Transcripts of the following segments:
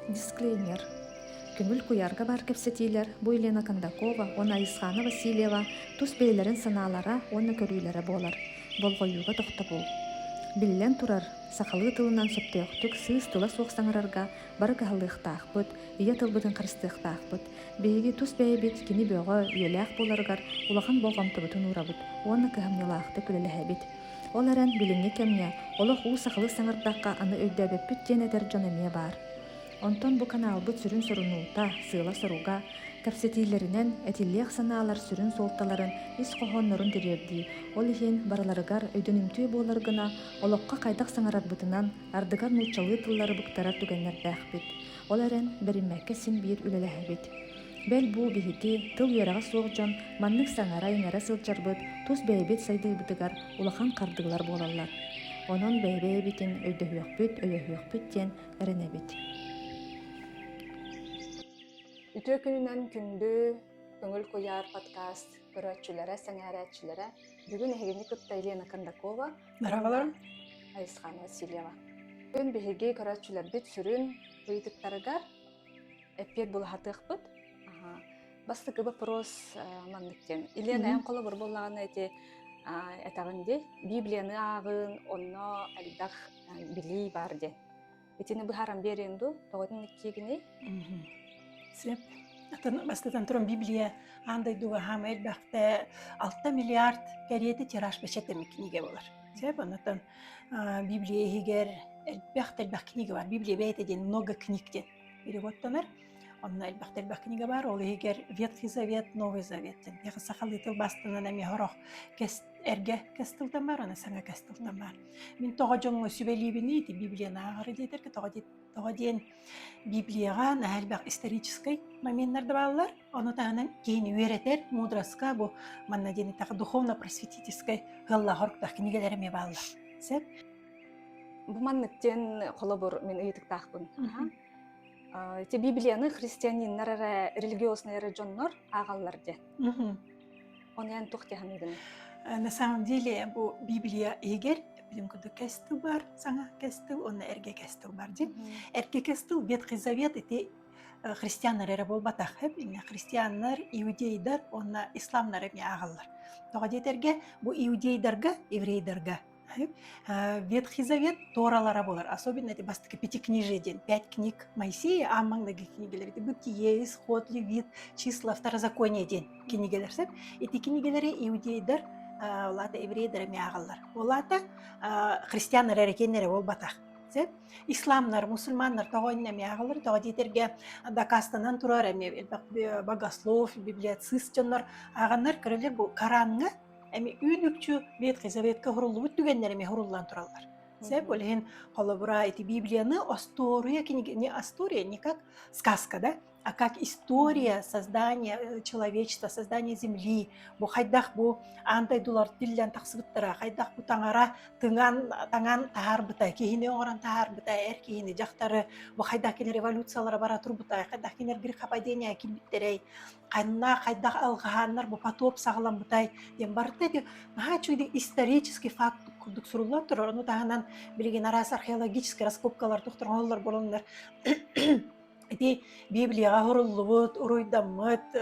Дисклеймер. Күңүл куярга бар кепсетилер бу Елена Кондакова, она Исхана Васильева тус бейлерин санаалара, оны көрүүлөрө болар. Болгоюга токтопул. Биллен турар, сахалы тылынан сөптөктүк сыз тыла соқсаңарарга бары кахалыктаахпыт, ия тылбытын карыстыктаахпыт. Беги тус бейбит кини бөгө үйелээх боларгар улахан болгомтубутун урабыт, оны кахамнялаахты күлелэхэбит. Оларан билиңе кемне, олох уу сахалы саңардакка аны өйдөбөппүт денедер жонемие бар. Онтон бу каналбыт сүрүн сорунуута, сыыла соруга, капсетийлеринен этиллиэх санаалар сүрүн солталарын ис кохоннорун дирерди. Ол ихин бараларыгар өйдөнүмтүү боларгына, олокка кайдак саңарарбытынан ардыгар нучалы тыллары буктарар түгеннердээхпит. Оларен бериммекке син биир үлелэхебит. Бел бу бихити тыл ярага соокжон маннык саңара иңара сылчарбыт, тус бэйбит сайдыйбытыгар улахан кардыгылар болалар. Онон бэйбитин өйдөһүөкпүт тен эренебит. Үтө күнүнөн күндү көңүл куяр подкаст көрөчүлөрө, саңарачылары. Бүгүн эхигини кытта Елена Кондакова. Merhabalar. Айсхана Васильева. Бүгүн биһиги көрөчүлөр бит сүрүн ыйтыктарыгар эппет булахатыхпыт. Бастыкы вопрос мандыктен. Елена эн коло бир боллаган эти этагынды Библияны агын, онно алдах били барди. Этини быхарам беренду, тоготун иккигини. Сеп. Бастан туран Библия андай дуга хам элбахте 6 миллиард керети тираж бешетем книга болар. Сеп, онотон Библия хигер элбах книга бар. Библия бейтеден много книг ден. Переводтанар. Онна элбах книга бар. Ол хигер Ветхий Завет, Новый Завет. Яга сахалытыл бастынан эми хорох эрге кестилден бар, ана саңа кестилден бар. Мин тогожоңго сүбелибини ити Библияны агары дейтерге тогоден Библияга нәһәлбәк исторический моменттарды балалар, оны тагынан кейін үйретер, мудраска бу манна дени тагы духовно-просветительский гылла хорктах книгелереме балалар. Сеп? Бу манныктен колобур мен ыйтыктаахпын. Те Библияны христианиннар религиозный жоннор агаллар де. Он ян тухтяханыгын. На самом деле бу Библия егер билимкүдө кестил бар, саңа кестил, оны эрге кестил бар ди. Эрге кестил Ветхий Завет эти христианнар эре болбатах, именно христианнар, иудейдар, онна исламнар эме агаллар. Тога детерге бу иудейдарга, еврейдарга Ветхий Завет торалара болар, особенно эти бастыки пятикнижеден, 5 книг Моисея, аммаңдаги книгелер, эти Бытие, Исход, Левит, Числа, Второзаконие ден книгелер сеп. Эти книгелери иудейдар, олата еврейдар эме агаллар. Олата христианнар эрекеннере болбатах. Сеп. Исламнар, мусульманнар тогойна эме агаллар, тога детерге дакастанан турар эме богослов, библицист жоннор аганнар кирелер бу Коранга эми үнүкчү Ветхий Заветке хуруллубут түгеннер эме хуруллан тураллар. Сеп олен холобура эти Библияны история книги, не история, не как сказка, да? А как история создания человечества, создания земли. Бу хайдах бу андай дулар диллен тахсыбыттара, хайдах бу таңара таңан тахар бытай, кейіне оңыран тахар бытай, эр кейіне жақтары бу хайдах кені революциялары бара тур бытай, хайдах кені грехопадения килбиттерей, хайдах алғаннар бу потоп сағылан бытай, дем барытай де, маға чуйды исторический факт күрдік сұрулар тұрар, оны тағынан білген арас археологический раскопкалар тұқтырған олар болыңдар. Эти Библияга хуруллубут, уруйдаммыт,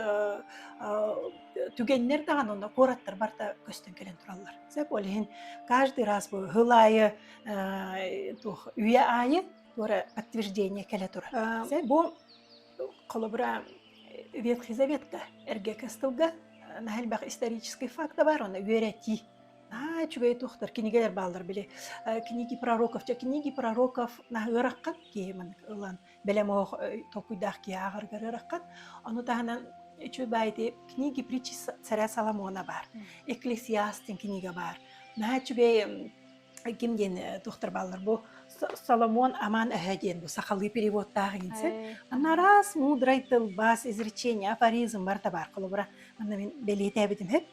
түгеннер даган онда кораттар барта көстөн келен тураллар. Сеп олен каждый раз бу хылайы, үйе айы тура подтверждение келе тура. Сеп бу колобура Ветхий Заветка эрге кастылга нахилбак исторический факт бар, оны үйрети. Чугай тухтар книгелер балдар биле. Книги пророков на ыраккан кейман ылан белемох токуйдах ки агаргар ыраккан. Аны таханан чубайды книги притчи царя Соломона бар. Экклесиастин книга бар. На чугай кимден тухтар балдар бу Соломон аман ахаден бу сахалы переводтагы инсе. Ана раз мудрый тыл бас изречение афоризм бар табар кылыбыра. Аны мен белете битим хеп.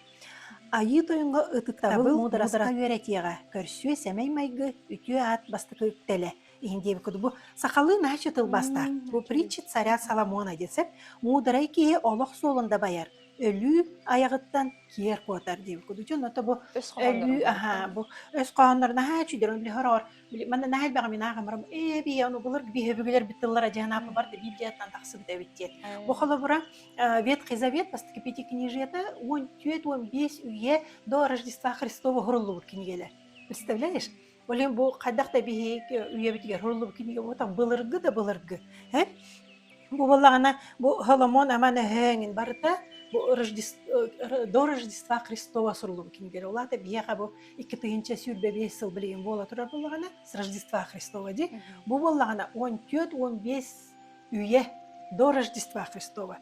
Айы тойынға ұтықтабыл мудыраска өретеға көрсуе сәмей майғы үтіе ат бастықы үктелі. Иһин коду бу сахалы наче тылбастар. Бу притча царя Соломона десеп, мудрай ки олох солунда баяр. Өлү аягыттан киер котар деп коду. Жон ото бу Өс өлү хагалларын бу өс кааннарына ха чүдөрөн биле хорор. Мана нахал бага мен агамрам би аны булар би хөбүлөр биттеллар жанапы бар деп Библиятан таксып дебиттет. Бу холобура Ветхий Завет бастыки Пятикнижиета 14-15 үйе до Рождества Христова хуруллубут книгелер. Представляешь? Олен бу кайдакта бихи үйе битигер хуруллубут книге отан былыргы да былыргы. Бу баллагана бу Соломон амана хэңин барыта бу до Рождества Христова сурулубут книгелер. Олата бияга бу 2-нче сүрбе 5 жыл билген бола турар баллагана с Рождества Христова ди. Бу баллагана 14-15 үйе до Рождества Христова.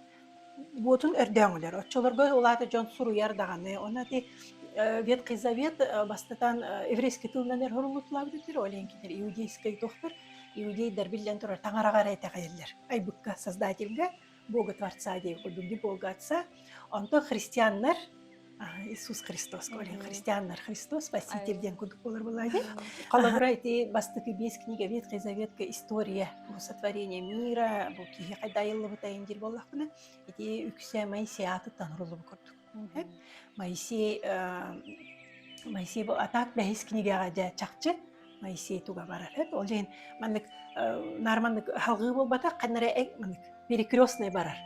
Ботун өрдөңүлөр. Отчолорго улаты жон суруяр даганы. Она ти Ветхий Завет бастатан еврейский тылынан хурулутлар дитер, оленкитер иудейский доктор, иудейдер билен турар таңарагар этегелер. Айбыкка создательга, Бога Творца деп кодунди Бога Отца, онто христианнар Иисус Христос, олен христианнар Христос спаситель ден кодук болар булайды. Колобрайти бастыки 5 книга Ветхий Заветка история бу сотворение мира, бу ки кайдайылы бутайын дир боллакына, эти үксе Моисей атыттан рулубу көрдүк. Моисей бу атак 5 книгага да чакчы Моисей туга барар. Олен мандык нормандык халгы болбата канара мандык перекрёстный барар.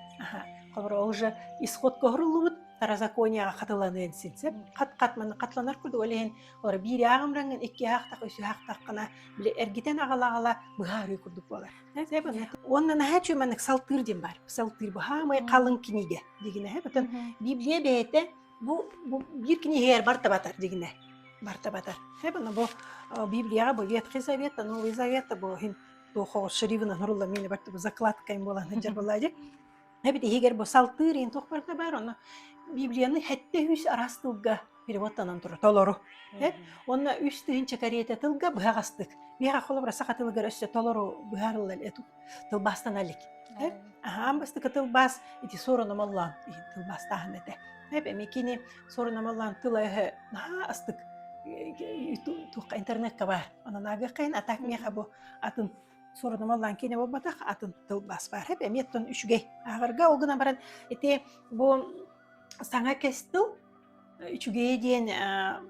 Колобра уже исход көрүлүбүт Второзаконияга катыланын силсеп, кат маны катланар күрдүк олен олар бири агымранган эки актак өсү актак гана биле эргитен агалагала быгары күрдүк болар. Оннан хачу мандык салтыр дем бар. Салтыр бу хамай калың книге дегене. Бүтүн Библия бете бу бир книгер бар табатар дегене. Бар табатар. Бу Библияга бу Ветхий Завет, Новый Завет бу хин тохо шривна нурулла мени бар бу закладка им болан жер болайды. Эбит егер бу салтыр ин тохпарда бар, аны Библияны хәтте үс арастылга переводтанан тура толору. Онна үстүнче кариете тылга быгастык. Бияга холобра сакатылга өссө толору быгарылл эту тылбастан алик. Амбастык тылбас ити сорона маллан тылбас тахмете. Мекини сорона маллан тылайы астык тук интернетка бар. Анан агакайн атак меха бу атын сорона маллан кине болбатак атын тылбас бар. Меттон үшүгей. Агарга огуна баран эти бу саңа кестил үчүгей ден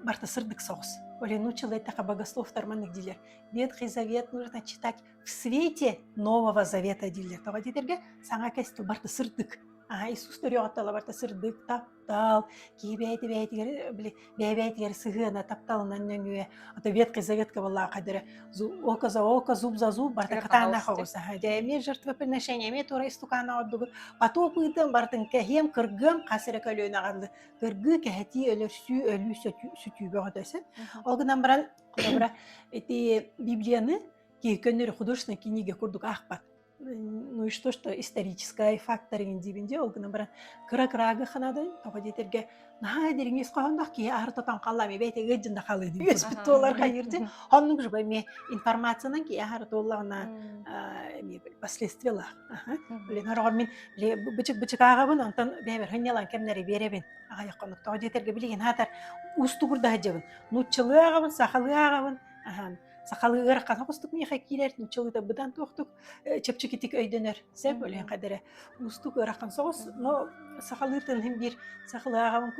барта сырдык соғыс. Олен учил это богословтар маннык дилер. Ветхий Завет нужно читать в свете Нового Завета дилер. Тога дитерге саңа кестил барта сырдык. Иисус төрөттала барта сырдык таптал, бейбейтигер сыгына тапталынан нөңүе. Ата Ветхий Заветка болла кадыры око за око, зуб за зуб барта катана хогуса. Ме жертвоприношение, ме тора истукана отдугу. Потопыдым бартын кехем кыргым касыра көлөөнө агылды. Кыргы кехти өлөрсү өлү сүтүбө өтөсө. Олгунан баран эти Библияны ки көннөр художественный книга курдук акпат. Ну и что историческая фактор индивинде олгуна баран кыра-кырагы ханады тога детерге дереңес койгондак ки артатан каллами бейте гыжында калы деп испытуулар кайырды. Онун же ме информациянан ки артоллагына последствиялар. Билен аргар мен бычык агабын антан бебер хынялан кемнери беребин. Ага яккан тога детерге билген хатар устугурда хажабын. Нутчылы агабын, сахалы агабын. Сақалы ыраққа тоқыстық меха келер, нучылыда бұдан тоқтық чепчекетік өйденер. Сәп өлен қадыры ұстық ыраққан соғыз, но сақалытын хем бір сақалы ағауын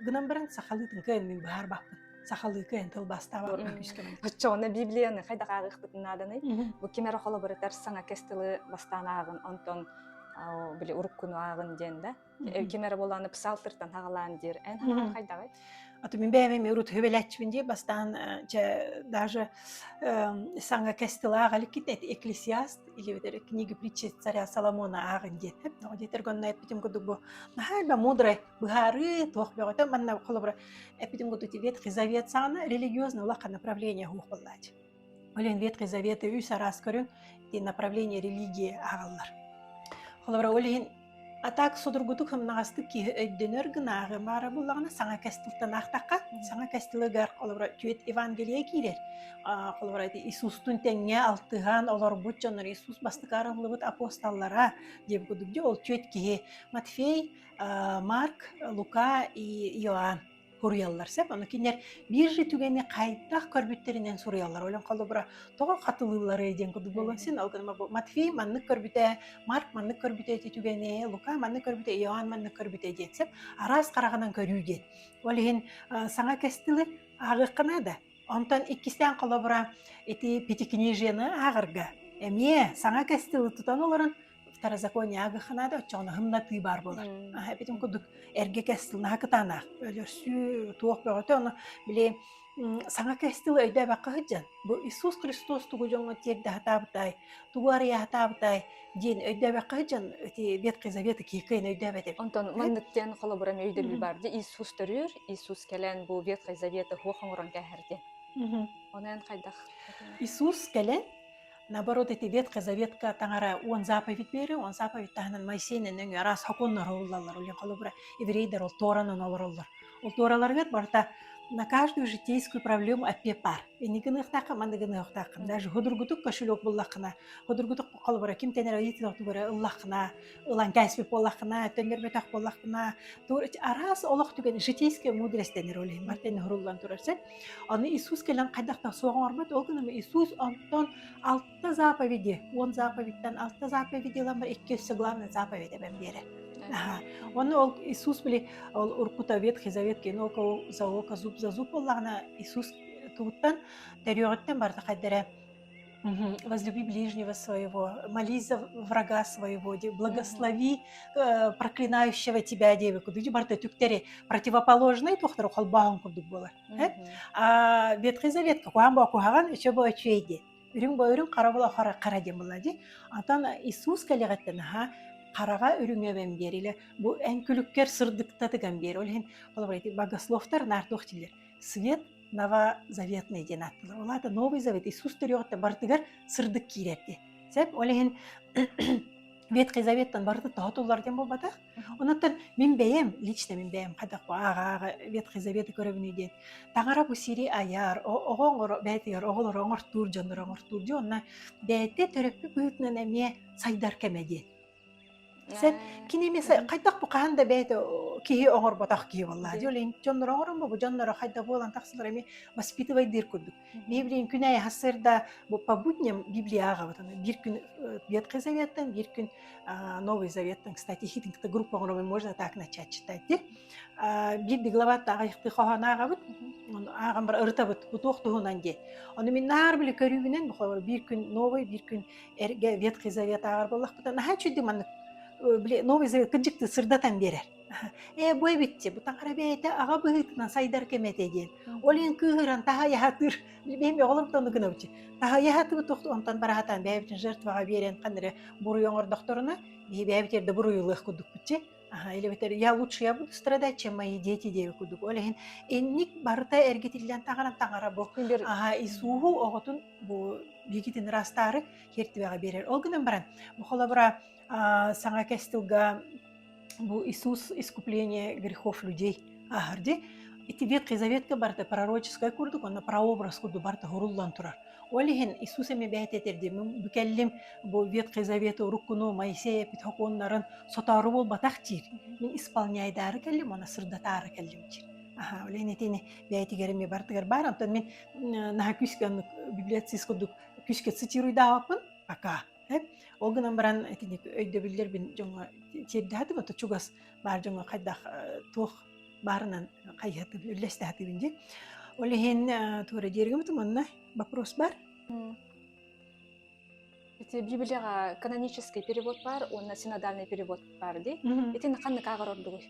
гынан бірін сақалытын кән мен бағар бақпын. Сақалы кән тыл бастава өйскемен. Жоны Библияны қайда қағықтытын адыны. Бұл кемері қолы бірі саңа кестілі бастан ағын, онтон біле ұрық күні ағын ден да. Кемері боланы псалтыртан ағалан дер. Ән ағын қайда ғай? Аты мен бәймем өрут хөбеләтчбинде бастан даже саңа кестила агалы китет Экклесиаст или вот книга притчи царя Соломона агын дет. Но детергон на эпитем году бу нахальба мудрый бгары тох бегота манна холобра эпитем году Ветхий Завет сана религиозно лака направление хухоллач. Олен Ветхий Завет и үс арас көрүн и направление религии агаллар. Холобра олен А так содургутук хамнагастык ки өйдөнөр гынагы мара буллагына саңа кастылтан актакка саңа кастылыгар колобра түет Евангелие кирер. Колобра Иисустун теңге алтыган олар бутчонор Иисус бастыгарылыбыт апостоллара деп гудугде ол түет ки Матфей, Марк, Лука и Иоанн. Хуруяллар сеп, аны кинер биржи түгени кайдах көрбүттеринен суруяллар. Олен калды бура тога катылылары ден куду болосин. Алгын Матфей манны көрбүтэ, Марк манны көрбүтэ түгени, Лука манны көрбүтэ, Иоанн манны көрбүтэ ден арас караганан көрүүден. Олен саңа кестилер агыккана да. Онтон иккистен кала бура эти пятикнижияны агырга. Эмие саңа кестилер тутан оларын Второзаконие агыханада очоғына хымнаты бар болар. Бетім күдік әрге кәстіліні хақытана. Өлірсі туақ бөғіті оны біле саңа кәстілі өйді бақы ғыджан. Бұл Иисус Христос тұғы жоңы терді хатабытай, тұғы ария хатабытай ден өйді бақы ғыджан бет қизаветі кейкейін өйді бәдеп. Онтон мандыктен қолы бұрам өйді барды. Иисус түрір, Иисус кәлен бұл бет қизаветі хуақыңыран кәхірден. Онын қайдақ? Иисус кәлен наоборот, эти Ветхая Заветка таңара он заповедь бери, он заповедь тағынан Моисейнен өңі арас хаконнар олалар, олен қалыбыра еврейдер ол Торанын олар. Ол Торалар вет барта на каждую житейскую проблему аппепар. И не гынық тақым, аны гынық тақым. Даже худургутук кошелек боллақына, худургутук қалыбыра кем тенер айты доқтугыра ыллақына, ылан кәспеп боллақына, төнер бетақ боллақына. Арас олақ түген житейская мудрость тенер олейн, бартен хурулан турарсен. Аны Иисус келен қайдақта соған орбат, ол күнімі Иисус онтон 6 заповеди, 10 заповедтен 6 заповеди ламбар, 2 главный заповеди бәм бере. Оны ол Иисус біле, ол Уркута Ветхий Завет кен око за око, зуб за зуб олағына Иисус туғыттан, тәріғыттен барды қайдары возлюби ближнего своего, молись за врага своего, благослови проклинающего тебя девику. Дуди барды түктері противоположный тоқтыру қалбағын күрдік болар. А Ветхий Завет куан ба куаған үші ба өчейді. Үрін ба үрін қара бола қара дем болады. Антан Иисус кәліғаттен қараға үріңе бәмдер, бұл әнкүліккер сырдықтады гәмдер. Олен богословтар нартоқтилер. Свет новозаветный ден аттылар. Олады Новый Завет, Иисус түріғатта бартығар сырдық кейрерді. Сәп, олен Ветхий Заветтан барды тағатулар ден бол бата. Онаттан мен бәйем, лично мен бәйем, қадақ бұл аға Ветхий Заветі көрібінеден. Таңара бұл сири аяр, оғын бәйтігер, оғылыр оңыр тур, жоныр оңыр тур, онна бәйті төріпі бұйтынан әме сайдар кәмеден. Сен кинемесе қайдақ бұл қағанда бәйті кейі оңыр батақ кейі боллады. Олен жоныр оңырын бұл, жоныр қайда болан тақсылар әме воспитывайдыр күрдік. Библиян күн әй хасырда бұл по будням Библияға батаны. Bir gün Ветхий Заветтен, bir gün Новый Заветтен. Кстати, хитинкті группа оңырымен можно так начать читать. Бірді главатта ағайықты қоған аға бұд, ағам бір ұрта бұд, бұд оқтығынан де. Оны мен нағар білі көрігінен, bir gün Новый, bir gün Ветхий Завет ағар болақ бұдан. Наға чүйді маны Новый Завет кінжікті сырдатан берер. Бой бітті, бұтан қара бәйті аға бұғытынан сайдар кемет еден. Олен күғыран таға яғатыр, бейме оғылым тоны күні бұчы. Таға яғаты бұт оқты, онтан барағатан бәйбітін жыртваға берен қандыры бұры оңыр докторына, бәйбітерді бұры ұлық күдік бұчы. Или бетер, я лучше я буду страдать, чем мои дети деви күдік. Олен энник барыта әргетілден тағаран тағара бұл. Исуғу оғытын бұл бекетін растары хертіваға берер. Ол күнін баран, бұқыла бұра саңа кәстілға бұл Иисус искупление грехов людей ағырды. Эти Ветхий Заветка барды пророческая күрдік, оны прообраз күрді барды ғұруллан тұрар. Олеген Иисус әме бәйт етерді. Мен бүкәлім бұл Ветхий Заветі ұрыққыну Моисея петхоконларын сотары бол батақ тир. Мен исполняйдары кәлім, оны сырдатары кәлім тир. Олеген етені бәйті кереме бардығар бар. Антон мен наға күскен библиотсыз күрдік күске цитируйда апын, пока. Ол гынан баран өйді білдер бен жоңа терді хаты бұты чугас бар жоңа қайдақ тоқ барынан қайхаты үлесті хаты бенде. Ол еген туғыры дергі мұтым, онына вопрос бар? Библияға канонический перевод бар, онына синодальный перевод бар, де? Етені қанны қағыр орды ғой?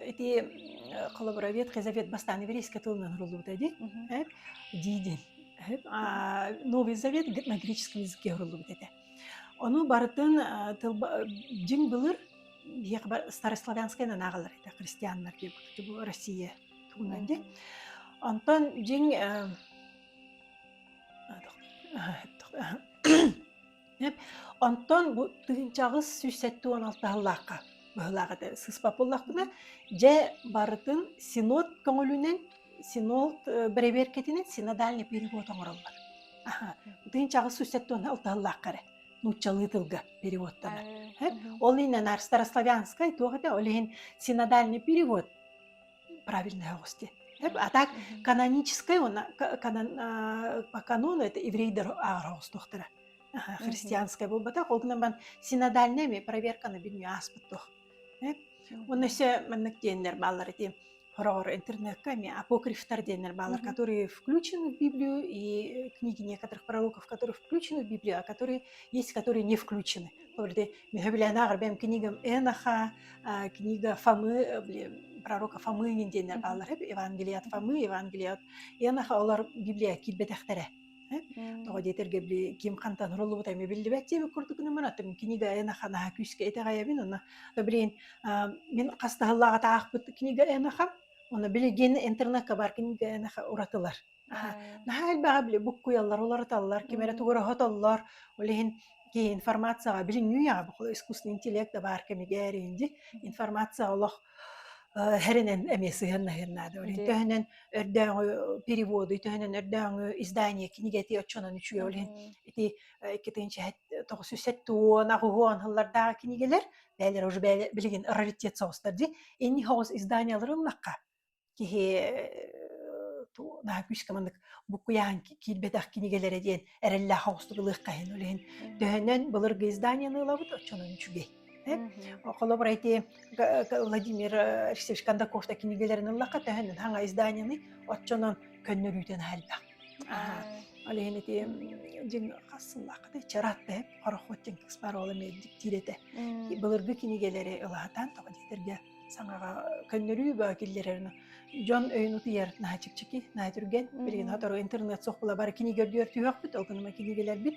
Эти қолыбыра Ветхий Завет бастан еврейский тылынан ұрылы бұта, де? Дейден. Новый Завет на греческом языке ұрылы бұта. Оны бардың жың бұлыр, старославянскайна нағылар, христианлар деп, бұл Россия туғынан де. Онтан жың онтан бұл тұғынчағыз 116 аллаққа бұғылағы сыспап боллақпына, жә бардың синод көңілінен, синод біреберкетінен синодальный перевод оңыралар. Тұғынчағыз 116 аллаққары. Нучалы тылга переводтана. Ол инен старославянскай, тоғыда олеген синодальный перевод. правильная гости. А так каноническое, по канону это еврейдер агрос доктора. Христианская был бы так, олгнаман синодальными проверканы биню аспектох. Он еще маннактеннер баллар эти хоррор интернет-ками, апокрифтар денер баллар, которые включены в Библию, и книги некоторых пророков, которые включены в Библию, а которые есть, которые не включены. Михабиляна бем книгам Эноха, книга Фомы, пророка Фомы денер баллар, Евангелие от Фомы, Евангелие от Эноха, олар Библия килбетехтере. Тоҕо диэтерге били ким хантан хороллубут эми биллибэттиэби курдугунумун аттым книга энаха наха күскэ этэгайабин онна билин мен кастаһыллаага таахпыт книга энаха онна били ген интернетка бар книга энаха уратылар наха элбага били буккуяллар уларталлар кимере тугура хотоллор олихин ки информацияга билин нүйяга бу искусственный интеллект да бар кемигээринди информация олох херенен эмеси хернада олин төһөнөн өрдөңү переводу төһөнөн өрдөңү издание книгети очонон үчүгө олин эти кетенче 907 нагуон хыллардагы книгелер бәлер уже билген раритет соостар ди эни хоос изданияларын накка кихи ту на күскамандык букуян килбетах книгелере ден эрелла хоостугулык кайын олин төһөнөн былыргы изданияны лабыт очонон үчүгө Колобрайте Владимир Алексеевич Кондаков та книгелерин ыллакка төһөнөн хаңа изданияны отчонон көннөрүйтен халба. Алейн эти жин касыллакты чаратты хорохотчен кспаролы медик тирете. Былыргы книгелери ылатан тоҕодетерге саңага көннөрүү бакиллерин Жон өйнү тиер начикчики натүрген билген хатары интернет сокула бар книгелер түйөкпүт олгуна книгелер бит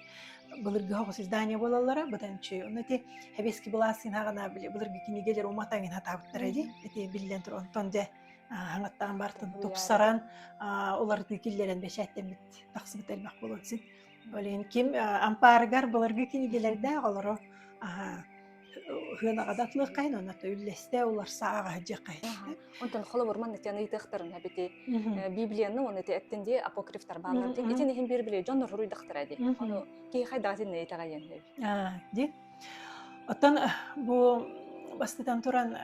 былыргы хогус издание болалара бутанчы онати хебески буласын хагана били былыргы книгелер уматаңын хатабыттар эди эти биллен тур онтонде хаңаттан бартын тупсаран оларды киллерен бешеттен бит таксыбыт элбак болотсун олен ким ампаргар былыргы книгелерде олоро хына адатлык кайын онато үллесте олар саага жакай онтон холобурман этен ыйтыктарын хабити библияны он эти эттенде апокрифтар бааларды этен хим бир биле жоннор руйдыктыр ади ону ки хайдагатын эйтагайын ди оттон бу бастыдан туран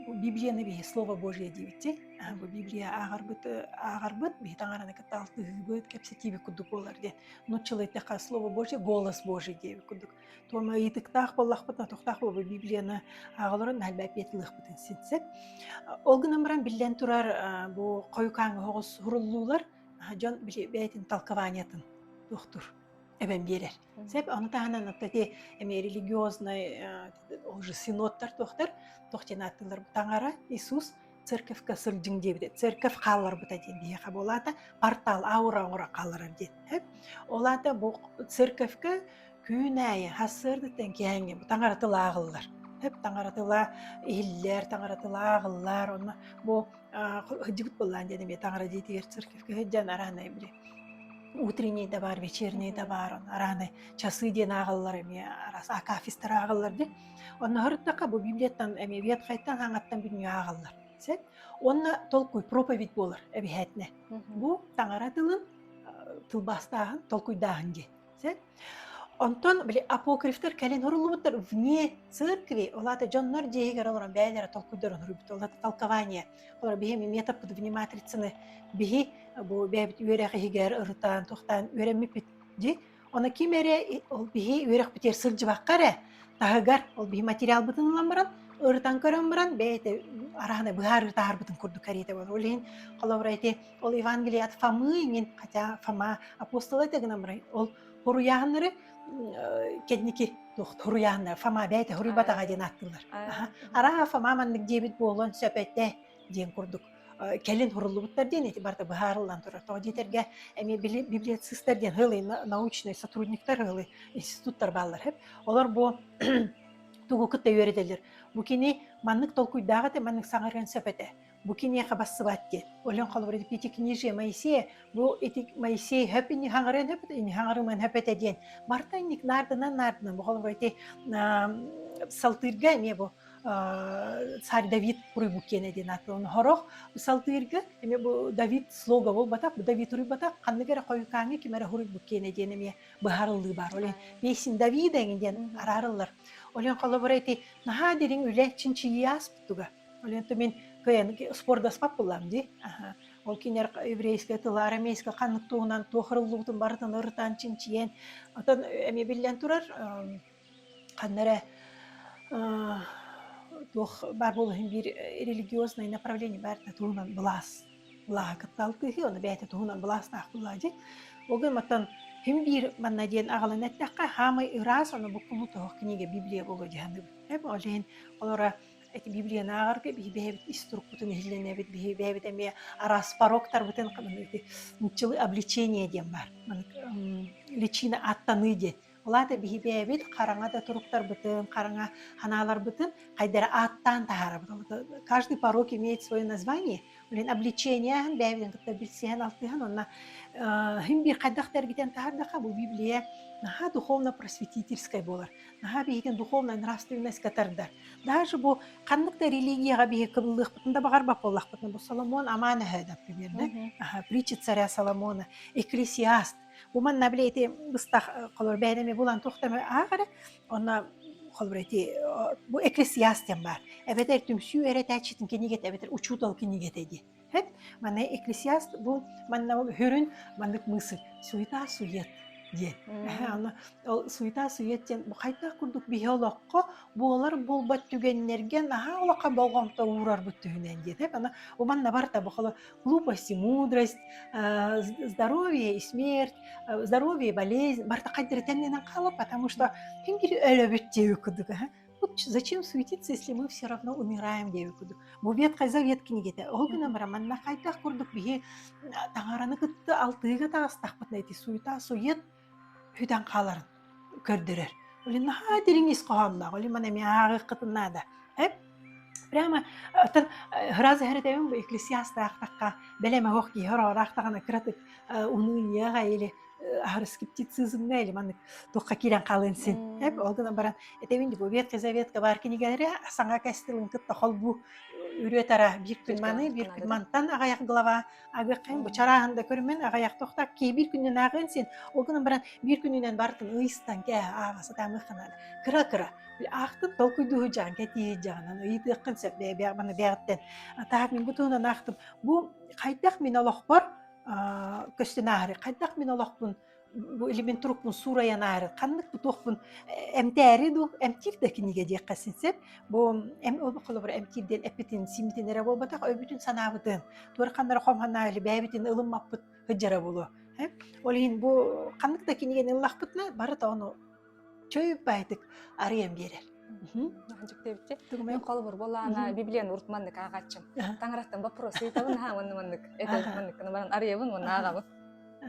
Библияны бе слово Божье дивитти. Бу Библия агарбыт бе таңараны каталты гыт кепсетиби кудук болар де. Нучылы така слово Божье голос Божий деби кудук. Тома итыктах боллахпыт на тохтах бу Библияны агаларын албапетлык бутын ситсе. Олгынан баран билен турар бу койкаңы хогус хуруллуулар жон биле бетин толкованиятын доктор эбен берер. Сеп аны таханан аттати эми религиозный уже синоттар тохтар тохтенаттылар таңара Иисус церковька сылжың дебде. Церковь қалар бұта ден бияқа болата портал аура қалар ден. Олата бұл церковька күнәйі хасырдыттен кәңе бұл таңаратыла ағылар. Таңаратыла иллер, таңаратыла ағылар. Бұл хыджыбыт болан дені таңара дейтігер церковька хыджан араны біле. Утренний да бар, вечерний да бар, араны часы ден ағылар эми арасы акафистер ағылар де. Онна хырттака бу библияттан эми вет кайттан хаңаттан билмей ағылар. Сет, онна толкуй проповедь болар эбихетне. Бу таңара тылын тылбастагын толкуйдагын де. Сет. Онтон биле апокрифтер кален хорулубуттар вне церкви, олата жоннор жейгер олорон бәйлер толкуйдар хорубут, олата толкование. Олар бихеми метап вниматрицаны бихи бу бәбит үйрәк хигер ыртан тохтан үйрәмипит ди. Она кимере ол бихи үйрәк битер сылжыбаккара тагар ол бихи материал бутынлан баран ыртан көрөн баран бәйте араны быгар тагар бутын курду карите бол. Олин колобрайте ол Евангелие от Фомы мен хотя Фома апостол этегенен барай ол хоруягыннары кедники хоруягыннар Фома бәйте хорубатага ден аттылар. Ара Фома мандык дебит болон сөпетте ден курдук. Келин хорулубуттар ден эти барта быхарылан турар. Тоҕо диэтерге эми библиоцисттер ден хылы научный сотрудниктар хылы институттар баллар хеп. Олар бу тугу кытта үйрөтелер. Бу кини маннык толкуйдагы те маннык саңарган сөпете. Бу кини хабассыбат ден. Олен колбурди пятикнижие Моисея бу эти Моисей хепини хаңаран хепете, ини хаңарыман хепете ден. Мартайник нардынан бу колбурди салтырга эме бу царь Давид урыбукене ден аты. Он хорох салтырга эме бу Давид слога бол батак, бу Давид урыбатак канныгара койкаңы кимере урыбукене ден эме быхарылды бар. Олен бесин Давид ден арарылар. Олен колобурайти наха дерин үле чинчияс буттуга. Олента мен кыян спорда спап булам ди. Ол кинер еврейская тыла арамейская каннык туунан тохырылуутун бартын ыртан чинчиен. Отон эми биллен турар каннере тох бар болын бир религиозное направление бар да туунан блас. Бла катталтыгы оны бәйте туунан блас тахбулади. Огын маттан Хим бир манна диен агалан эттакка хамай ырас оны букулу тох книга Библия боло жаһанды. Хеп олен олора эти Библия наарга би бебит инструктутун хиллене бит би бебит эме арас пароктар бутен кабын эти нчылы обличение дем бар. Личина аттаны де. Олата би бебит караңа да туруктар бутен, караңа ханалар бутен, кайдара аттан тахара бутен. Каждый порок имеет свое название. Олен обличение бебит кытта билсен алтыхан онна хим бир кайдактар гитен тахардака бу Библия наха духовно-просветительская болар. Наха биген духовно-нравственность катардар. Даже бу кандыкта религияга биге кыбылдык бутында багар баполлак бутында бу Соломон Аманаха, например, да? Притча царя Соломона, Экклесиаст. Бу манна билети быстах колор бәйнеме булан тохтаме агара, онна колбрети бу Экклесиастен бар. Эбетер түмсү эретачитин кенигет эбетер учутал кенигет эди. Hep mana Ekklesiast bu mana hörün mandık mısır suita suyet diye. Ana o suita suyetten bu kayta kurduk biyologko bu olar bolbat tügenlerge naha olaka bolgamta uğrar bu tühünen diye. Hep ana o manna barta bu kala глупость и мудрость, здоровье и смерть, здоровье и болезнь. Барта кайдыр теннен калып, потому что ким бир өлөбөт диye okuduk. Вот зачем суетиться, если мы все равно умираем, девушка? Бу Ветхий Завет книгите. Олгына бараман на кайтах курдук биги таңараны кытты алтыга тагыстак бутнайти суета сует хүдан каларын көрдөрөр. Олин наха дереңис кохамна, олин мана мягы кытынада. Прямо тан хразы хәрәтәвен бу Экклесиаста ахтакка белеме хокки хора ахтагына кратык уныяга или скептицизм нели маны тохка кирен калынсын. Хеп олгына баран этевинди бу Ветхий Заветка бар книгелери саңа кастылын кытта хол бу үрөтара бир күн маны бир күн мантан агаяк глава агакын бу чарагында көрмөн агаяк тохтак ки бир күнүн агынсын. Олгына баран бир күнүнөн бартын ыйстан ке агасы тамыкына кыра ахты толкуйду жан кети жанан ыйды кынсап бе маны бягыттен таап мен бутуна нактым бу кайтак мен алохпор көстөнары кайтак мен алохпун бу элемент турукпун сураянары кандык бутохпун эмтери ду эмтирде книге деккасинсеп бу эм обколо бир эмтирден эпитин симтенере болбатак өбүтүн санабытын тур кандар хомханали бэбитин ылыммаппыт хыжара болу олин бу кандыкта книгени ыллахпытна барыта ону чөйүп байтык арыем берер. Жүктебитти. Мен колбур болана Библияны уртмандык агачым. Таңыраттан вопрос айтабын ха мындык. Этелмандык баран арыебын оны агабы.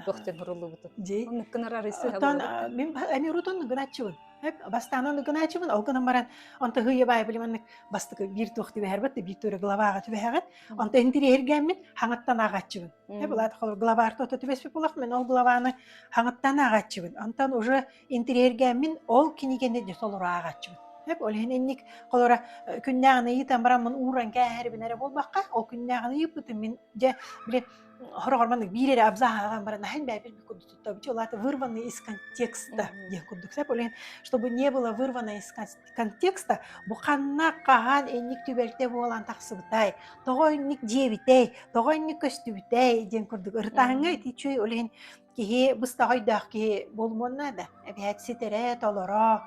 Доктор нурулубуту. Оны кынарарысы ха. Тан мен ани рутон гыначыбын. Hep bastanın gınaçımın olgunun baran anta hıya bay bilemenlik bastık bir tohti verbat bir töre glavağa tüvegat anta intiri ergenmin hangattan ağaççыбын. Hep ulat kalır glavağa tota tüvespe bulak men ol glavağını hangattan ağaççыбын. Antan уже intiri ergenmin ol kinigende de solur ağaççыбын. Hep ol henenlik kalora künnağını yitan baramın uğran gaheri binere bolbaqqa ol künnağını yıpıtın min je bile Хорорманнык бирери абзахан барана хэн бәбир би куду тутта бичи олата вырваны из контекста ден кудук сеп олен чтобы не было вырвано из контекста бу канна кахан энник түбелте болан таксыбытай тогойник жебитей тогойник көстүбүтей ден курдук ыртаңы тичүй олен кихи быстагайдах ки болмонна да эбият ситере толоро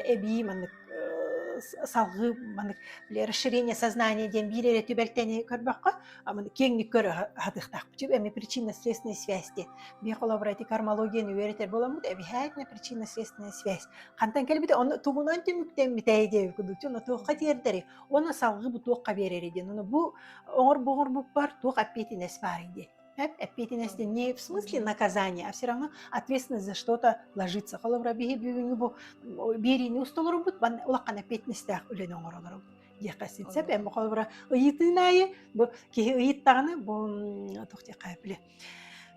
эби маннык салгы маны расширение сознания ден бирери түбелтени көрбөккө амын кеңник көрө хадыктак бичип эми причинно-следственная связь де би колобрати кармологияны үйрөтер боламут обязательно причинно-следственная связь кантан келбите оны тугунан түмүктен битей деп кудучу оны туукка тердери оны салгы бу туукка берери ден оны бу оңор бугур бар туук аппетинес бар иде аппетинес не в смысле наказания, а все равно ответственность за что-то ложится. Холовра биги бюгүнгү бу берини устолору бут бан улаккан аппетинестак үлен оңоролору. Якасин сеп эми холовра ыйытынайы бу ки ыйыттаганы бу тохте кайпле.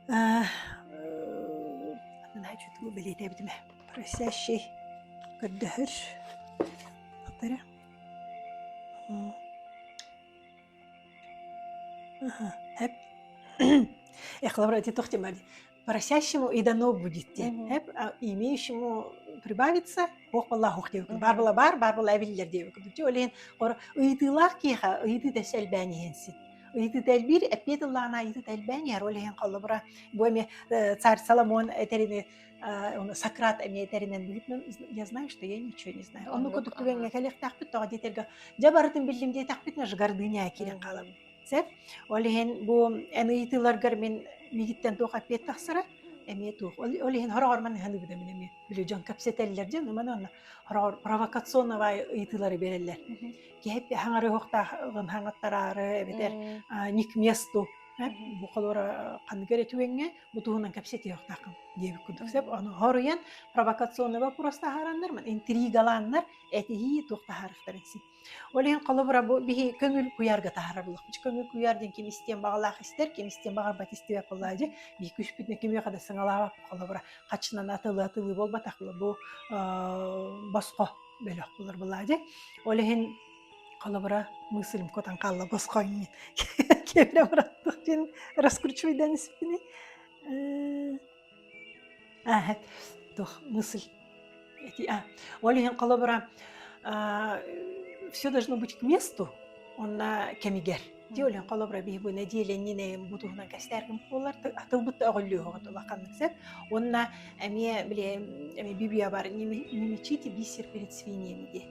Мына чөтү белете битме. Просящий көрдөр. Тотара. Хеп Эхлаврати тохте мари. Просящему и дано будет, имеющему прибавится, хох балла хох деп. Бар бала әбиллер деп. Олен ыйдылах киха, ыйды да сәлбәниенсин. Ыйды дәлбир, әппеділлағына ыйды дәлбәнияр. Олен қалыбыра, bu эме царь Соломон этерине, Сократ эме этеринен, я знаю, что я ничего не знаю. Он кодук түгенге кәлек тақпыт, тоға детерге, жабарытын білдімде тақпыт, наш гордыня керен қалып. Сәп, олен bu әныйтыларгар мен мегиттен тоға пет тақсыра, эме тух. Олен хорогор мен ханы бидем эме. Биле жон капсетеллер же, мен хорогор провокационный ыйтылары береллер. Кеп хаңары хохтагын хаңаттарары, бетер ник месту. Бу колора кандыгере түгенге бутуунан капсети хохтакын деп күдүксеп, аны хорыян провокационный вопроста харандар, мен интригаландар, этихи тухтахарыктар этси. Олен колобра бу бихи көңүл куярга тахарабылык. Көңүл куярдын ким истен багалак истер, ким истен багар батистебе коллажы, би күшпүтне кимге када сыңалап колобра качынан атылы болбатаклы бу боско бөлөк булар булажы. Олен колобра мыслим котан калла боскойни. Кебре быраттык жен раскручивайдан испини. Тох мысль. Олен колобра все должно быть к месту, он на кемигер. Диолен колобра бихбу неделе нине бутугна кастергим болар, атылбыт оголлуга толаканыксеп, он на эме бибия бар, не мечите бисер перед свиньями де.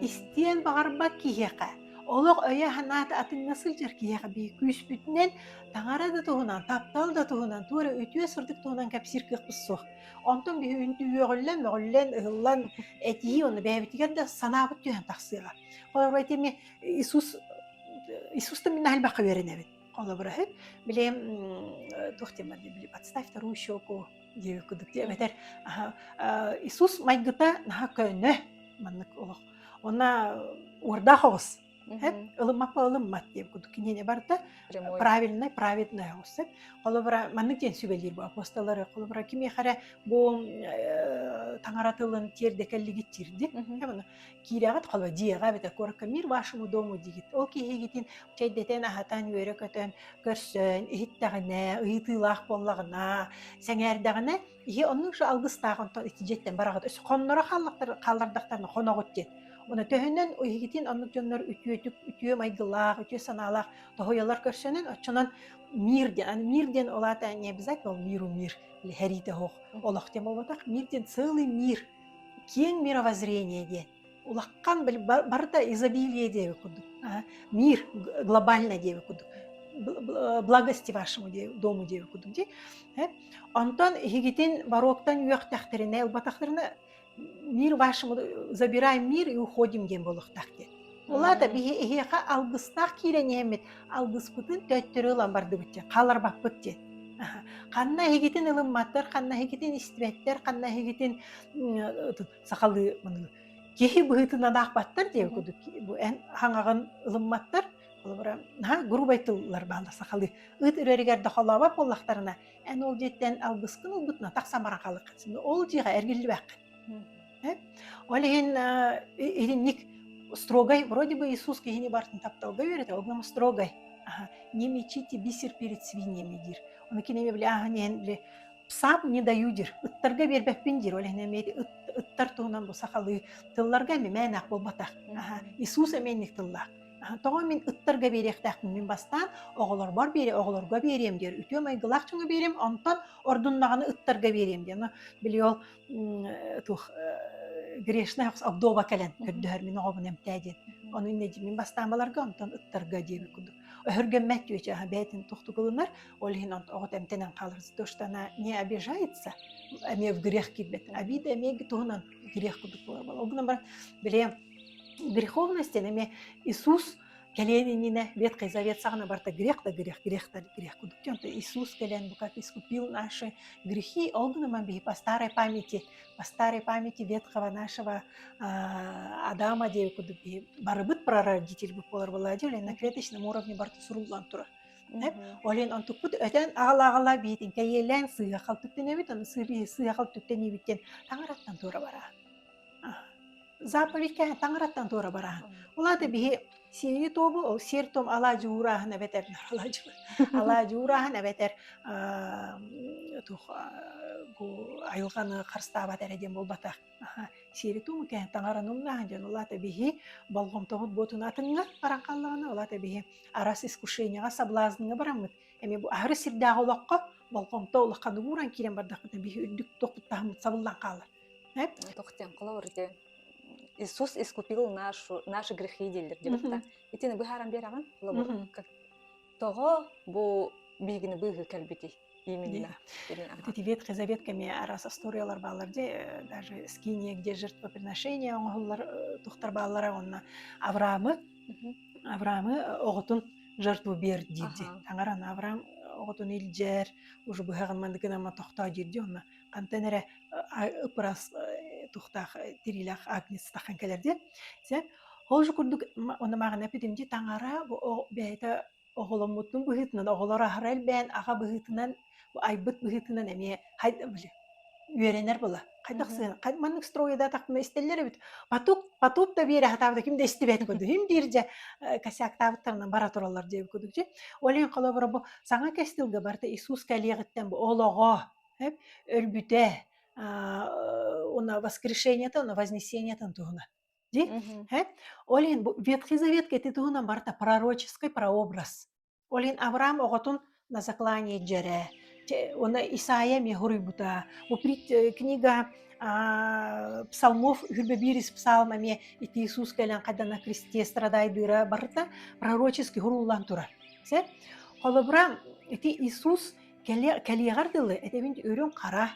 Истен багарба киека. Олог öye hanat atın nasıl jerkiye bi küsbütnen tangara da tuğunan taptal da tuğunan tuğra ötüye sırdık tuğunan kapsir kıqpıssıq. Ondan bir üntü yöğüllen ıhıllan etiyi onu beyabitiger de sanabıt tüyen taqsıga. Ola bura etemi Иисус-то мне нальбака вереневит. Ола бura hep bilem тухтема били подставь вторую щеку девку дукте бетер Иисус майгыта наха көнө маннык олох. Она урда хос. Ылыммат деп күдік кинене барда правильный хос. Ола бura маннык ден сүбелер бу апостоллары. Ола bura киме хара бу таңаратылын тердекеллиги тирди. Кирягат қалба диеға бетер коракка мир вашему дому дигит. Ол кихегитин чайдетен ахатан үйрекөтөн көрсөн, ихиттагына, ыйтылах боллагына, сәңәрдагына, ихе онның шу алгыстагын итижеттен барагат. Коннора қаллардактарына коногот дет. Оны төһөннөн ихигитин онның жоннор үтүө майгылах, үтүө саналах, тохоялар көрсөнөн, очонон мирден олата не обязательно мир, или хәрите хох. Олах тем болбатак, мирден целый мир, кең мировоззрение ден. Улаккан барда изобилие деви куду. Мир глобально деви куду. Благости вашему дому деви куду. Антон хигитин бароктан уяктахтарына, элбатахтарына мир вашему забираем мир и уходим дем болохтахте. Улада бихеха алгыстах киренемет, алгыспытын төттөрү ламбарды битте, калар бакпытте. Канна хигитин ылымматтар, канна хигитин истибеттер, канна хигитин сакалы кехи быһытына дахпаттар деп күдүк. Бу эн хаңагын ылымматтар, олбара грубайтылар банда сакалы. Ыт өрөригер да холаба боллактарына. Эн ол жеттен алгыскын улбутна таксамара калык. Ол жига эргилбек. Олен иринник строгой, вроде бы Иисус кихини бартын таптал говорит, огнам строгой. Не мечите бисер перед свиньями дир. Он кинеме бля, псам не даю дир. Ыттарга бербеппин дир. Олен эмейди ыттар туунан бу сакалы тылларга менак болбатак. Иисус эменник тыллак. Тоға мен ыттарга беректакмын мен бастан оголор бар бере, оголорга берем дер. Үтө майгылак чыңы берем, онтон ордуннаганы ыттарга берем дер. Били ол тух грешна абдоба кален көрдөр мен огон эмтеден. Оны неди мен бастан баларга онтон ыттарга деп күдү. Өргөнмөт өчө бетин туктугулунар, ол хин огот эмтенен калырыз. Тоштана не обижается, эме в грех кибет. Обида эме тугунан грех күдү болор. Огнан бар билем греховности, эме Иисус келенинне Ветхий Завет сагына барта грех. Кудукчонто Иисус келен как искупил наши грехи, огнан би по старой памяти ветхого нашего Адама деп кудуби барбыт прародитель бу болар болади, на клеточном уровне барта суруллан тура. Олен он тупут өтен агала битин кайелен сыга калтыктен эбит, аны сыга калтыктен эбиттен таңараттан тура бара. Заповедке таңараттан тура бара. Улады бихи сири тобу ол сер том ала жуурахын эбетер ала жуурахын эбетер тух бу айылганы карстаабат эреден болбатах сири тому кен таңаранумнахан жон улата бихи болгомтогут ботун атыңга баракаллагына улата бихи арас искушенияга соблазныңа барамыт эми бу ахыры сирдагы олокко болгомто улакканы бууран кирен бардакыта бихи үдүк токуттахмыт сабылдан калыр Тохтен колорде. Иисус искупил наши грехи делдер дебетта. Итини быхаран бераган лобу. Того бу бигини быгы калбити именно. Эти Ветхий Завет, кеме арас историялар балларде, даже скиния, где жертвоприношения, оңғылар тухтар баллара онна Авраамы оғытын жертву бер дейді. Таңаран Авраам оғытын илжер, уже бұхағын мандыкынама тоқта дейді, онна қантенере ыпырас тухтах тирилах агнец тахан келерде. Ол же күрдік, оны маған әпетімде таңара бәйті оғылымыттың бұхытынан, оғылара харал бән, аға бұхытынан, айбыт бұхытынан әме үйеренер бола. Қайдақсығын, манның стройда тақпына істелері біт. Патуп да бері хатавда кімді істебет көді. Хім дирже кәсі актавыттарынан бара туралар деп көдік. Олен қала бұра бұл саңа кәстілгі барды Иисус кәлиғыттен бұл олаға, өлбіте, ona воскрешениятан, ona вознесениятан туғына. Олен Ветхий Завет кеті туғынан барта пророческий прообраз. Олен Авраам оғытын на заклание джере. Она Исаия мегуры бута. Книга псалмов, гүрбебир из псалмами, и Иисус кәлін қайда на кресте страдайдыра барта пророческий гурулан тура. Холобра, это Иисус кәлиғардылы, это винт өрін қара.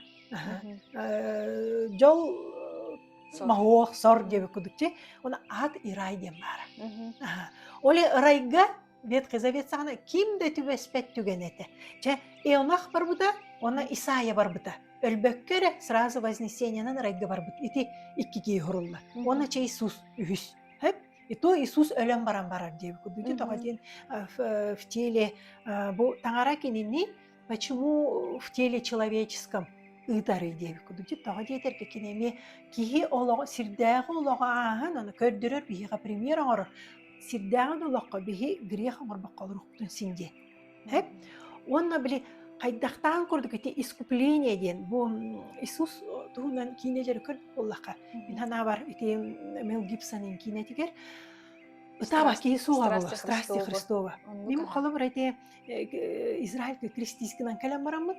Жол мағуақ сор деп күдікте, оны ад ирай дем бара. Оле ырайға Ветхий Завет сағына кимді түбеспет түген еті. Эонах бар бұда, оны Исаия бар бұда. Өлбөккері сразу вознесениянан ырайға бар бұд. Еті иккеге ғұрылла. Оны Иисус үхіс. И то Иисус өлен барар деп күдікте. Тоға ден в теле, таңара кенені, почему в теле человеческом ыдары деп күдікте. Тоға дейтер кенеме кихи сирдәғі олаға ағын, оны көрдірер бейіға премьер оңыры. Сирдәғын олаққа бейі грех оңыр баққалыр ұқтын сенде. Онна біле қайдақтан көрдік әте искупление ден. Бұл Иисус тұғынан кейнелері көрдік болаққа. Мен хана бар әте Мел Гибсонын кейнетігер. Ұтаба кейі суға болы, страсти Христова. Мен қалы бір әте Израильгі крестийскінен кәлем барамын.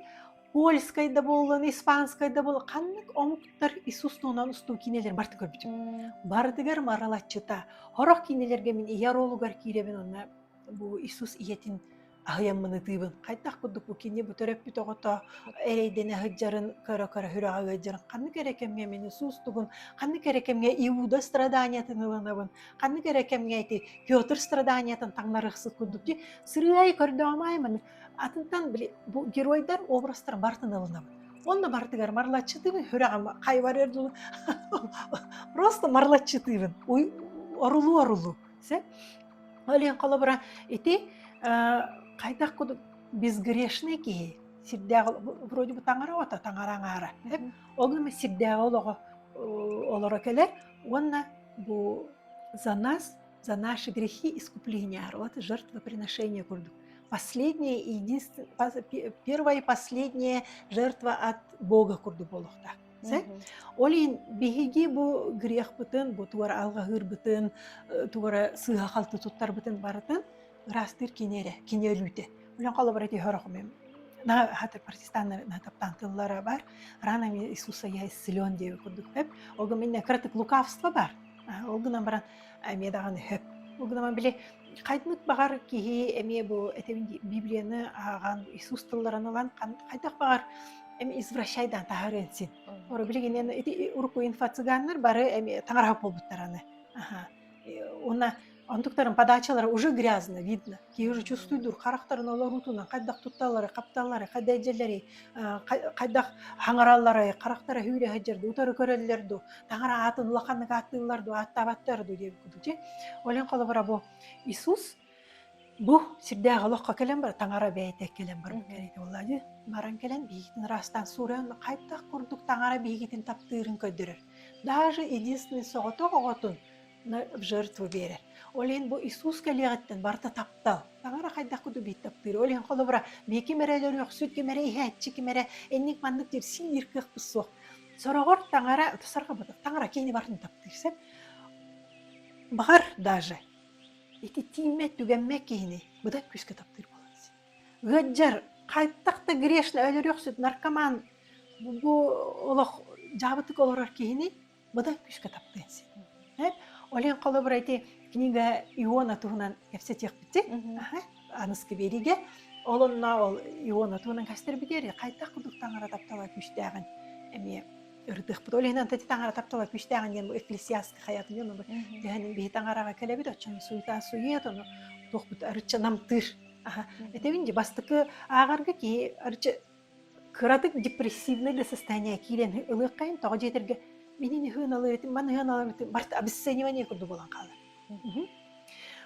Польскайда болын, испанскайда болын, қаннық омықтар Иисус туынан ұсту кейнелер барды көрбітім. Бардығар маралатчыта. Хорақ кейнелерге менияр олуғар кейребен онна бұл Иисус иетін ағыянмыны тыйбын. Қайтақ күдік бұл кейне бұтырып бүт оғыта әрейден әғыджарын кара-кара хүрі ағыджарын. Қанны керекемге мен Иисус тұғын, қанны керекемге Иуда страданиятын ыланабын, қанны керекемге әйті Петр страданиятын таңнарықсыз күдікте сырай көрді амаймын. Атынтан біле, бұл геройдар образдар бартын ыланабын. Онда бартығар марлатчытыбын, хүрағам қай бар ерділі. Просто марлатчытыбын, орулу. Олен қала бұра, еті қайдақ күді безгрешный кей, вроде бы таңара ота, таңара. Оғын сирдәғі олары келер, онна бұл за нас, за наши грехи искупления, вот жертвоприношение күрдік. Первая и последняя жертва от Бога күрді болуқта. Олин бігеге бұл грех бұтын, бұл туар алға ғыр бұтын, туара сыға қалты тұттар бұтын барытын, ғырастыр кенелуді. Олин қалы бар әте ғырақымен. Хатыр партистанны таптантылары бар, ранами Иисуса я исцелен деп күрдік. Оғы менне кіртік лукавство бар. Оғынан баран әмедағаны хөп. Оғынан біле қайдынық бағар кейі әме бұл әтемінде Библияны аған Иисус тылларын алан қайдақ бағар әме извращайдан тағар әнсін. Оры білеген әті ұрқу инфа-цыганлар бары әме таңарап болбыттараны. Ондықтарын подачалары уже грязно, видно. Кей уже чувствуйдур, қарақтарын олар ұтынан, қайдақ тұтталары, қапталары, қайдай жерлері, қайдақ хаңаралары, қарақтары хүйре хаджарды, ұтары көрелерді, таңара атын, лақанық аттыларды, аттабаттарды деп күдікте. Олен қолы бұра бұл Иисус, бұл сірдәғі лоққа келен бар, таңара бәйетек келен бар. Олады, баран келен бейгетін растан сурен, қайдақ құрдық таңара бейгетін таптырын көдірір. Даже единственный соғыты оғытын, в жертву берер. Олен бу Иисус калегаттен барта таптал. Таңара хайдах куду бит таптыр. Олен холобра беки мерелер yok, süt кемере ихәтчи кемере энник мандык дер син иркек бусох. Сорогор таңара тусарга бат. Таңара кейни барын таптырсап. Бар даже. Эти тиммет түгәммә кейни. Буда күскә таптыр боласы. Гыджар кайттакта грешна өлөр yok, süt наркоман бу олох жабытык олорор кейни. Буда күскә таптырсın. Олен холобра эти книга Иона туһунан кепсетек битти. Аныскы бериге. Олонна ол Иона туһунан кастер битер. Кайта кудук таңара таптала күштәгән. Эме ырдык бит. Оленан тати таңара таптала күштәгән ген бу экклесиастик хаятын ген бу. Яни бе таңарага келебит очын суйта суйет оны тох бит арча намтыр. Этевинде бастыкы агарга ки арча кыратык депрессивный состояние килен ылыккайын тога жетерге менин хыналып, мен хыналып, барт обесценивание курду болан калды.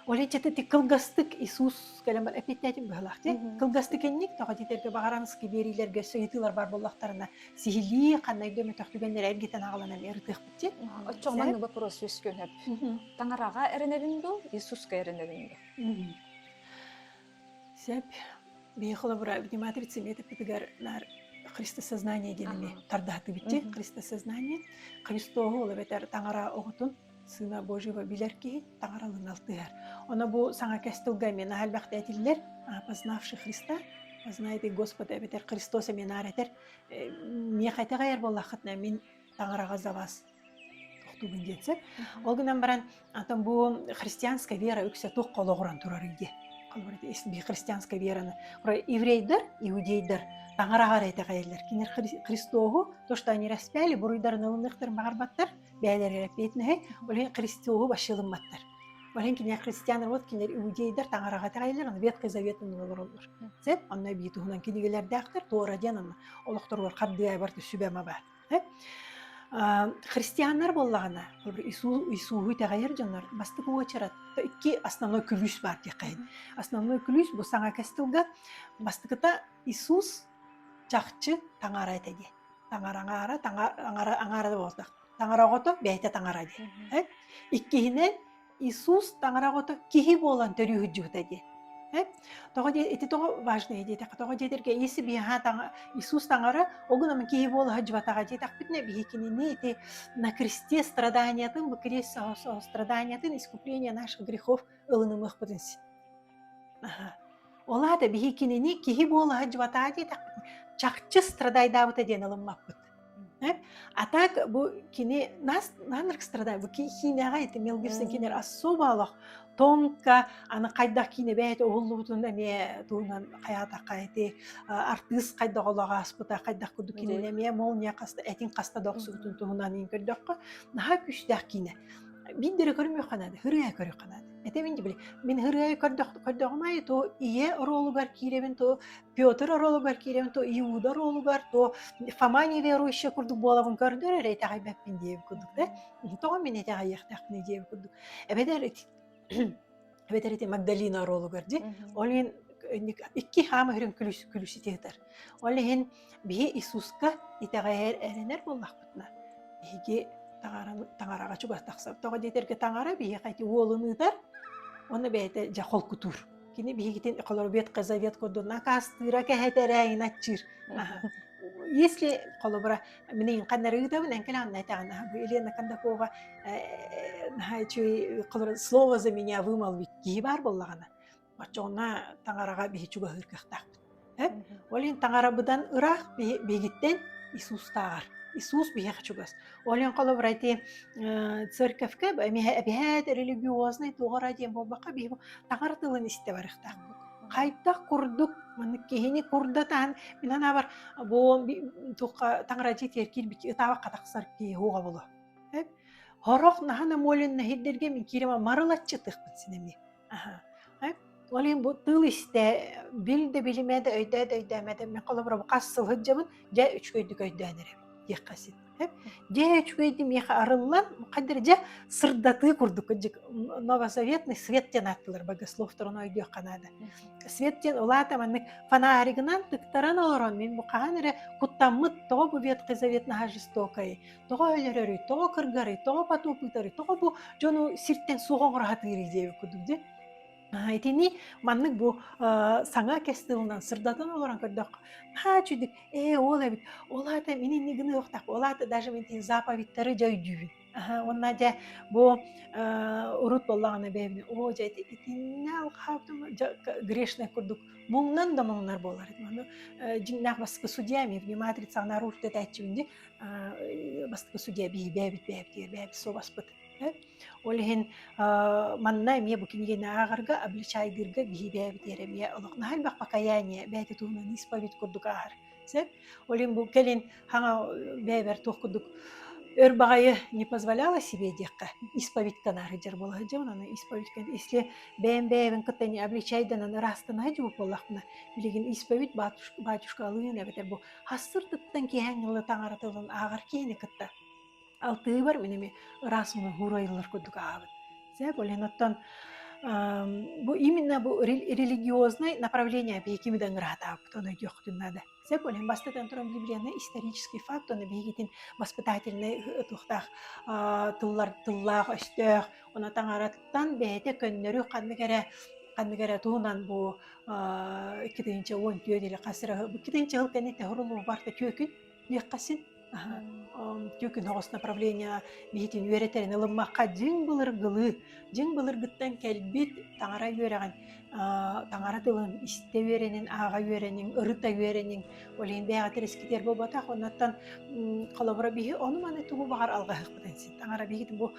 Олечете кылгастык Иисус калембар эпитетим бахлахты. Кылгастык энник тога жетерге багаранский берилерге сөйтүлөр бар боллактарына сихили кандай дөмө тактүгенлер эргетен агалана эрдик битти. Очогман вопрос өскөнөп. Таңарага эренебин бу, Иисуска эренебин бу. Сеп бейхола бра матрица метып битигер нар Христосознание денеме тардаты битти. Христосознание Христого олебетер таңара огутун Сына Божьего билерки таңаралын алтыгар. Она бу саңа кестилга мен албакта этилер, познавший Христа, познает и Господа, бетер Христоса мен аретер. Мне кайта гайр боллахатна мен таңарага за вас. Тохтугун жетсе. Ол гынан баран атам бу христианская вера үксе тох кологуран турар иде. Калбарат эсби христианская вераны. Еврейдер, иудейдер таңарага рете гайлер. Кинер Христогу, то что они распяли, буруйдар налындыктар магарбаттар. Бәлер репетне, олен Христогу башылымматтар. Олен кине христиандар вот кинер иудейдер таңарага тагайлар, аны Ветхий Заветтен олорулар. Сеп, анна битугунан кинегелер дактар, тора жанын олоктор каддыай барты сүбәмә бар. Христианнар боллагана, Иисусу тагайыр жаннар, бастык очарат, iki основной ключ бар дикайын. Основной ключ бу саңа кастылга, бастыкта Иисус жакчы таңара этеди. Таңараңара, аңара болду. Таңарагото бәйте таңарады. Иккиһинен Иисус таңарагото кихи болан төрү жуутади. Тога эти тога важный эди. Тога жетерге еси биха таңа Иисус таңара огунам кихи бол хаджватага жетак битне бихикинини эти на кресте страданиятын, бу крест страданиятын искупление наших грехов ылынымых потенси. Олада бихикинини кихи бол хаджватага жетак чакчы страдайдабыта ден ылынмаппыт. А так бу кини нас нанрк страдает, бу хинага эти мелгирсен кинер особалык тонко аны кайда кине бәйт оғыллыбытында ме туынан каята кайты артыс кайда олага аспыта кайда куду кине ме молния каста этин каста доксутун туынан инкердокко наха күчтак кине биндер көрмөй канады хырыя көрө канады этеминди биле мен хырыя көрдөгмай то ие ролугар киребин то Петр ролугар киребин то Иуда ролугар то Фома неверующий курдук болабын көрдөр рейте хайбаппин деп курдук да то мен эте аяктак не деп курдук эбедер Магдалина ролугар ди олен икки хама хүрүн күлүсү театр олен бие Иисуска итагайер эренер боллакпытна биге таңарага чугас таксап тога детерге таңара бие кайты уолыныдар оны бейте жахол кутур кини бигитин колорбет казавет кодуна кастыра кехетерейн ачир если колобра менин канарыда мен келан найтана бу Елена Кандакова начи колор слово за меня вымолвить бар боллагана ачона таңарага бие чуга хыркактак олен таңарабыдан ырак бигиттен Иисус тагар Иисус бияха чугас. Олен колобра эти церковке бихет религиозный тугара дем болбака бие тагартылын исте барыхта. Кайта курдук маны кехини курдатан мен бар бу тука таңара жетер килбик таба катаксар ки хуга боло. Хорох нахана молен нахиддерге мен кирема марылатчы тыкпын синеми. Олен бу тыл исте билде билимеде өйдө мен колобра кассыл хыджабын жа үчкөйдүк өйдөнөр. Якасит. Hep же чуйдим яха арыллан кадерже сырдаты курдук жик новосоветный свет тен аттылар богослов туран ойдук канада. Свет тен улата маннык фонаригынан тыктаран олорон мен бу каганере куттаммыт того бу вет кызавет на жестокой. Того өлөрөрү, того кыргары, того патупытары, того бу жону сирттен сугоңра хатыры жебе кудук. Этини маннык бу саңа кестилынан сырдатын олоран көрдөк. Чүдүк, ол эбит, олата менин нигини октак, олата даже мен тин заповедтери жойдубун. Онна же бу урут боллагана бебин, о жайты итинне алхаптым грешный курдук. Муңнан да муңнар болар. Жиннак баскы судья ми внимательно нарушит айтчубунде, баскы судья бебит собаспыт. Олehen манна мне букинге агарга обличайдырга бихибе битеремия олокнахал бак покаяние бэти туна исповедь курдук агар. Сеп олен бу келин хана бебер тохкудук өр багайы не позволяла себе декка исповедь канары жер бола жана исповедь если бэбен кытани обличайдан растана жу боллакна билеген исповедь батюшка алыны бетер бу хасыртыттан кийэнгылы таңаратылын агар кийини кытта. Алты бар менеме расмы хурайлар кудук абыт. Зэп олен оттон бу именно бу религиозное направление бейкимиден грата кто-то идёт надо. Зэп олен бастатан туран библияны исторический факт он бейгитин воспитательный тухтах тыллах өстөх она таңараттан бейте көннөрү кандыгара туунан бу китинче он түйөдели касыра бу китинче хыл кенете хурулу барта көкүн яккасын Тюкин хос направления бихитин үйретерин ылыммакка жиң былыр гыттан келбит таңара үйреген таңара тылын исте үйренин ага үйренин ырыта үйренин олен бяга терескитер болбатак оннаттан колобора бихи ону маны тугу багар алга хыкпытенсин таңара бихитин бу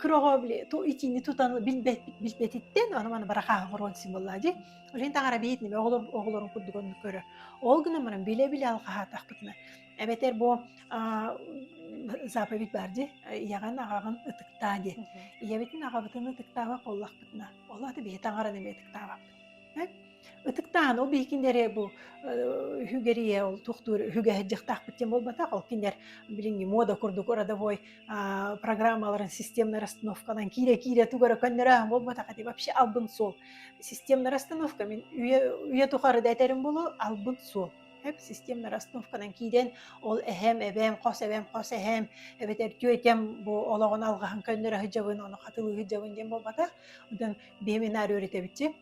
кырого биле ту итини тутан билбетиттен ону маны барака горгонсин боллади олен таңара бихитин оголорун курдугон көрө ол гына мана биле алга хатакпытына Эбетер бу заповедь барди, яган агаган ытыктади. Ябетин агабытын ытыктава коллакпытына. Олаты бе таңараны бе ытыктава. Ытыктаан ол бейкиндере бу хүгерие ол тухтур хүге жактакпыттен болбатак ол киндер билинги мода курдук родовой программаларын системный расстановкадан кире тугара көннөрө болбатак ати вообще албын сол. Системный расстановка мен үйе тухары дайтерим болу албын сол. Hep sistemler расстановкадан кийден ол эхэм эбэм кос эхэм эбетер түйетем бу ологон алгахан көннөрө хыжабын ону катылы хыжабын дем болбатак одан беминар öğretebitçi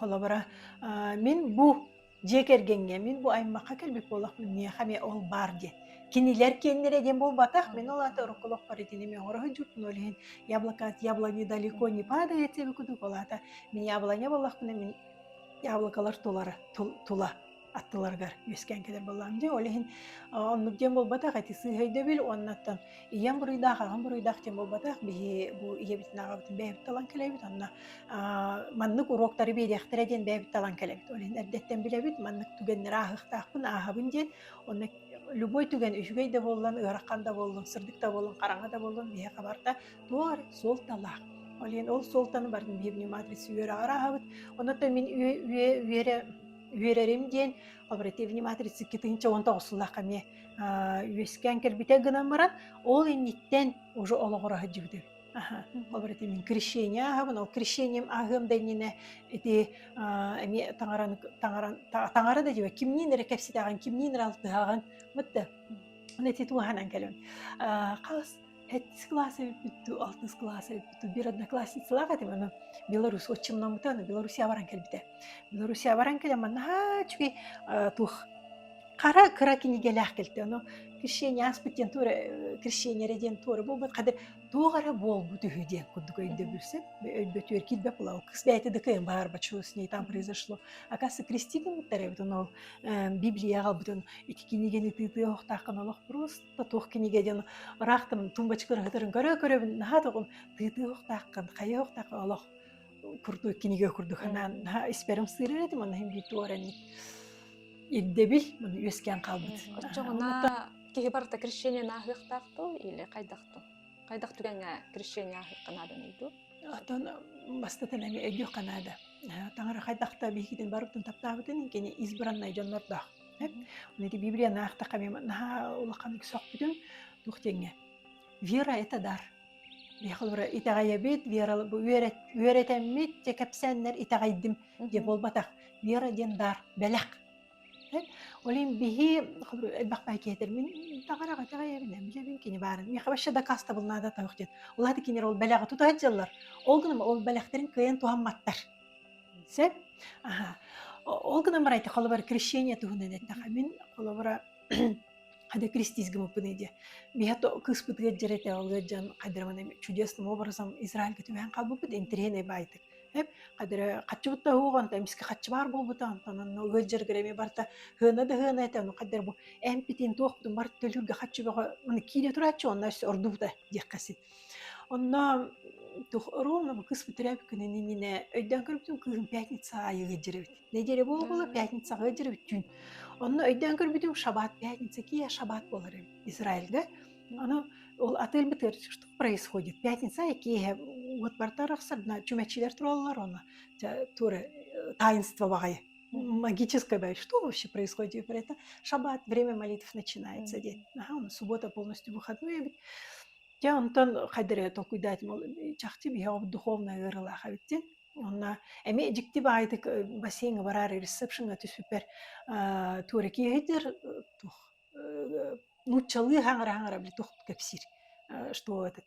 холобара мен бу жекергенге мен бу аймакка келбек болакмын не хаме ол бар де кинилер кеннере дем болбатак мен оларды урукулук бар этини мен ороху жутун олен яблони далеко не падает себе кудук олата мен яблоня болакмын мен яблокалар тула аттыларгар өскен келер болам де олehen оннук дем болбатак айти сыйхайда бил оннаттан иям буруйдах агам буруйдах дем болбатак бихи бу иебитин агабытын бэбит талан келебит онна маннык уроктары бейдехтереден бэбит талан келебит олehen эрдеттен билебит маннык түгеннер ахыктакпын ахабын ден онна любой түген үшгейде боллан ыракканда боллун сырдыкта боллун караңада боллун бие кабарта туар сол талак олehen ол солтаны бардын бибни матрицы үйөрө арахабыт оннаттан мен үйерерим ден обративни матрицы китинче 19-лакка ме үйескен келбите гынан баран ол инниттен уже ологора хыжыбды. Обративни крещение агабын ол крещением агым денене эти эми таңара да жеба кимнинер кепситаган кимнинер алтыган мытты. Нети туганан келем. Калас 7 классы бүттү, 6 классы бүттү. Бир одноклассницаларга дем аны Беларусь отчимнан мытаны Белоруссия баран келбите. Белоруссия баран келем ана чуки тух кара кинигелах келти аны крещение аспыттен тура крещение реден тура болбут кадыр тугара болбут үйден кудук өйдө билсе өйдө килбе булау кысбайты дыкын бар бачу с ней там произошло акасы крестигин муттаребит аны библияга бутун ити кинигени тыты октакын олох просто тух кинигеден рахтым тумбачкыр хытырын көрө нахатыгым тыты октакын кая октакын олох курду киниге курдук анан исперим сырыдым аны хим битуарен иддебил муну өскен калбыт. Очогуна киги барта крещение нахыктакту или кайдакту? Кайдак түгенге крещение нахыкканадан ыйду? Атан бастатан эми өйдө канада. Таңара кайдакта бихиден барыптын таптабытын кене избранный жоннордо. Оны Библия нахта камема наха улакан ксок бүтүн тухтеңе. Вера это дар. Бихалбыра итагаябит, вера бу үйрәтәммит, текәпсәннәр итагайдым деп болбатак. Вера ден дар, бәләк. Олин бихи элбақпай кетер. Мен тағараға тағаябинем, жебин кені барын. Мен қабашы да каста болнада тауық дед. Олады кенер ол бәләғы тұтағай жалар. Ол гынам ол бәләқтерін көйен туғанматтар. Сәп? Ол гынам бар айты, қолы бар крещение туғынан әттіға. Мен қолы бара хада крестизгім өпін еді. Бихато кыз бұтығыд жареті олғы жан қадырман чудесным образом Израиль кетуен қалбы бұд, интерене байтық. Қадыры қатшы бұтта оған, тәміскі қатшы бар бол бұта, антонын өз жергіреме барта ғына да ғына әтәуіні қадыр бұл әмпетен тоқтың бар төлірге қатшы бұға, мұны кейде тұратшы, онна үсі ұрды бұта деққасын. Онна ровно бұл кыз бұтырап күнініне өйден көріптің кызын пятница айығы жүрібіт. Неделе болғылы пятницаға жүрібіт түн. Онна өйден көрбітім шабат, пятница кия шабат болар Израильге. Она ол отель бітер, что происходит? Пятница, якие вот бартарахсар, чумячилер троллар, она туры таинство багай, магическое бай. Что вообще происходит? Это шаббат, время молитв начинается. Ага, суббота полностью выходной. Я он тон хадре то кудать мол чахти би хоб духовная гырла хавитте. Онна эми жикти байтык бассейн барар ресепшн аты супер туреки хедер тух нучалы хаңара бли тух кепсир. Что этот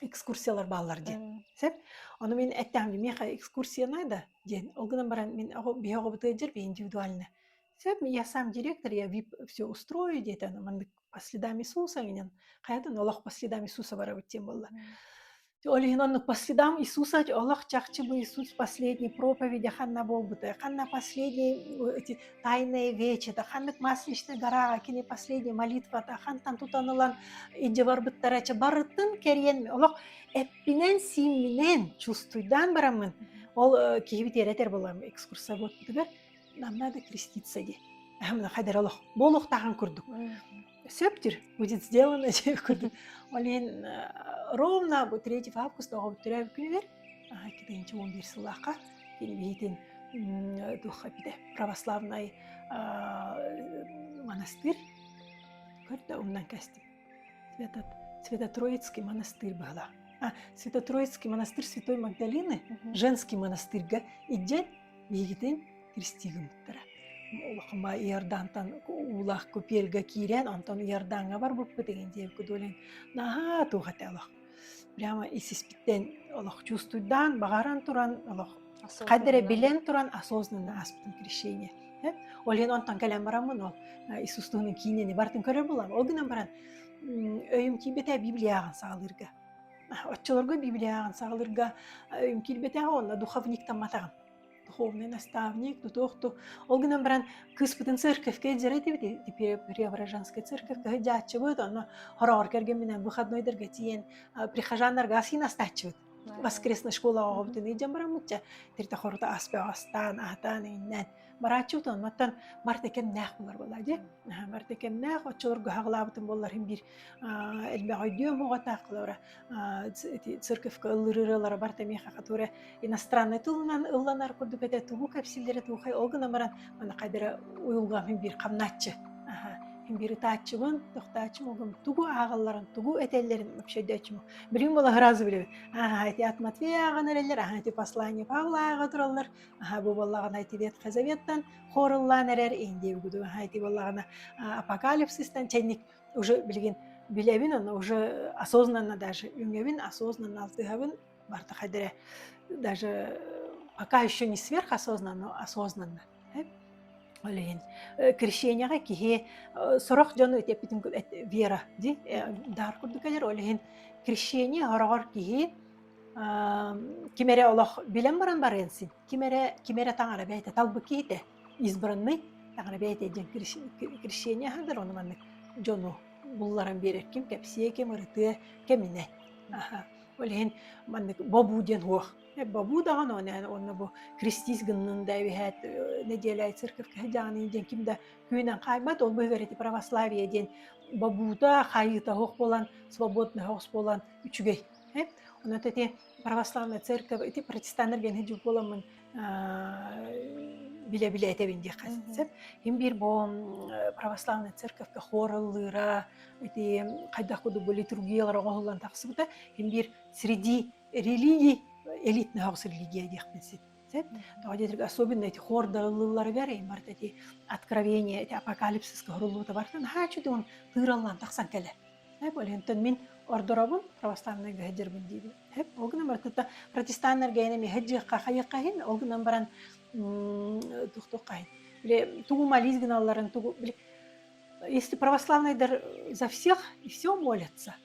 экскурсиялар баллар ден. Сеп? Оны мен әттәмді меха экскурсия найда ден. Олгынан баран мен бияғы бұты жер бе индивидуально. Сеп, я сам директор, я VIP все устрою деді. По следам Иисуса, қайдан Аллах по следам Иисуса бара өттен болды. Олигинонны по следам Иисуса, Аллах чахчы бы Иисус последний проповеди, ханна бол бұты, ханна последний тайные вечи, ханнык масличный гора, кене последний молитва, хантан тутанылан иде бар бұттарачы барытын керен, Аллах эппинен симминен чувствуйдан барамын. Ол кейбіт еретер болам, экскурсия вот бұтыгар, нам надо креститься де. Әміна қайдар Аллах, болуқ тағын күрдік. Сөптір, будет сделано, деп күрдік. Олен ровно 3 августа оғы бүттірәбі күні бер, кетейінші 11 сылаққа, кені бейтін православный монастырь, көрді ұмнан кәстім. Свято-Троицкий монастырь бағла. Свято-Троицкий монастырь Святой Магдалины, женский монастырьға иджет бейтін крестигім бұттыра. Олақыма Иордантан улақ көпелгі кейрен, антон Иорданға бар бұппы деген деп көдөлен. Наға туғаты Аллах. Прямо исеспиттен Аллах чувствуйдан, бағаран туран, Аллах қадірі білен туран, осознанно аспытын крещение. Олен онтан кәлем барамын, ол Иисустығының кейінені бартын көрер болам. Ол күнен баран өйім кейбеті Библияған сағылырға. Отчыларға Библияған сағылырға өйім кейбеті онна духовниктан матағын. Духовный наставник, ол гынан баран кыспытын церковьке жерети Преображенская церковь, кыгыджачыбыт, оны хорор керген менен выходнойдерге тиен прихожандарга асин астачыбыт. Воскресная школа оғыбытын идем барамытча, терте хорта аспе астан, атан, иннен. Барачыбыт, оннаттан мартекен нәқ болар болады. Мартекен нәқ, отчылырға хағылабытын болар, бір әлбәғай дүйім оғата қылыра. Церковька ылырырылары барта меха, который иностранный тылынан ылланар көрдік әті туғу кәпсілдері туғай олғына баран, оны қайдары ұйылғам бір қамнатчы. Бiri taçımın, toxtaçım oğlum, tuğu ağılların, tuğu etellerin öpşedəçim. Bilin bola hırazı bilin. Eti Atmatveya ağın ereller, eti Paslanya Pavla ağa durallar. Bu bollağın eti vet Kazavettan, horullan erer, indi ugudu. Eti bollağına Apokalipsis'ten çenlik, уже bilgin, bilevin onu, уже осознанно даже, üngevin, осознанно алтыгавин, барта хайдере, даже пока еще не сверхосознанно, но осознанно. Олен крещенияға кихе сорок жону өтеп битим вера ди дар курдук элер олен крещение хорогор кихе кимере Аллах билен баран баренсин кимере таңара бейте талбы кейте избранный таңара бейте ден крещение хадыр оны маннык жону булларан берер ким кепсие кем ырыты кемине олен маннык бобу ден хуах бабу даган оны бу крестис гыннын да вихет неделяй церковь каданы ден кимде күнен каймат ол бөгөрөти православие ден бабуда хайыта хок болан свободный хок болан үчүгөй оны тети православная церковь эти протестанттар ген хежу боламын биле этебин дия касып. Хим бир бо православная церковка хораллыра, эти кайда коду бо литургиялар оголлан таксыбыта, хим бир среди религий элитный хагыс религия диякпенсит. Тоҕо особенно эти хордаллылар гарей, март эти откровения, эти апокалипсис хоруллута бартан хачудун тыраллан таксан келе. Олентен мин ордорабын православный гахаджербин диби. Огна мартта протестанттар гайна ми хаджыга хайяккахин, огна баран тухтуккахин. Биле тугу мализгналарын тугу биле если православныйдар за всех и все молятся.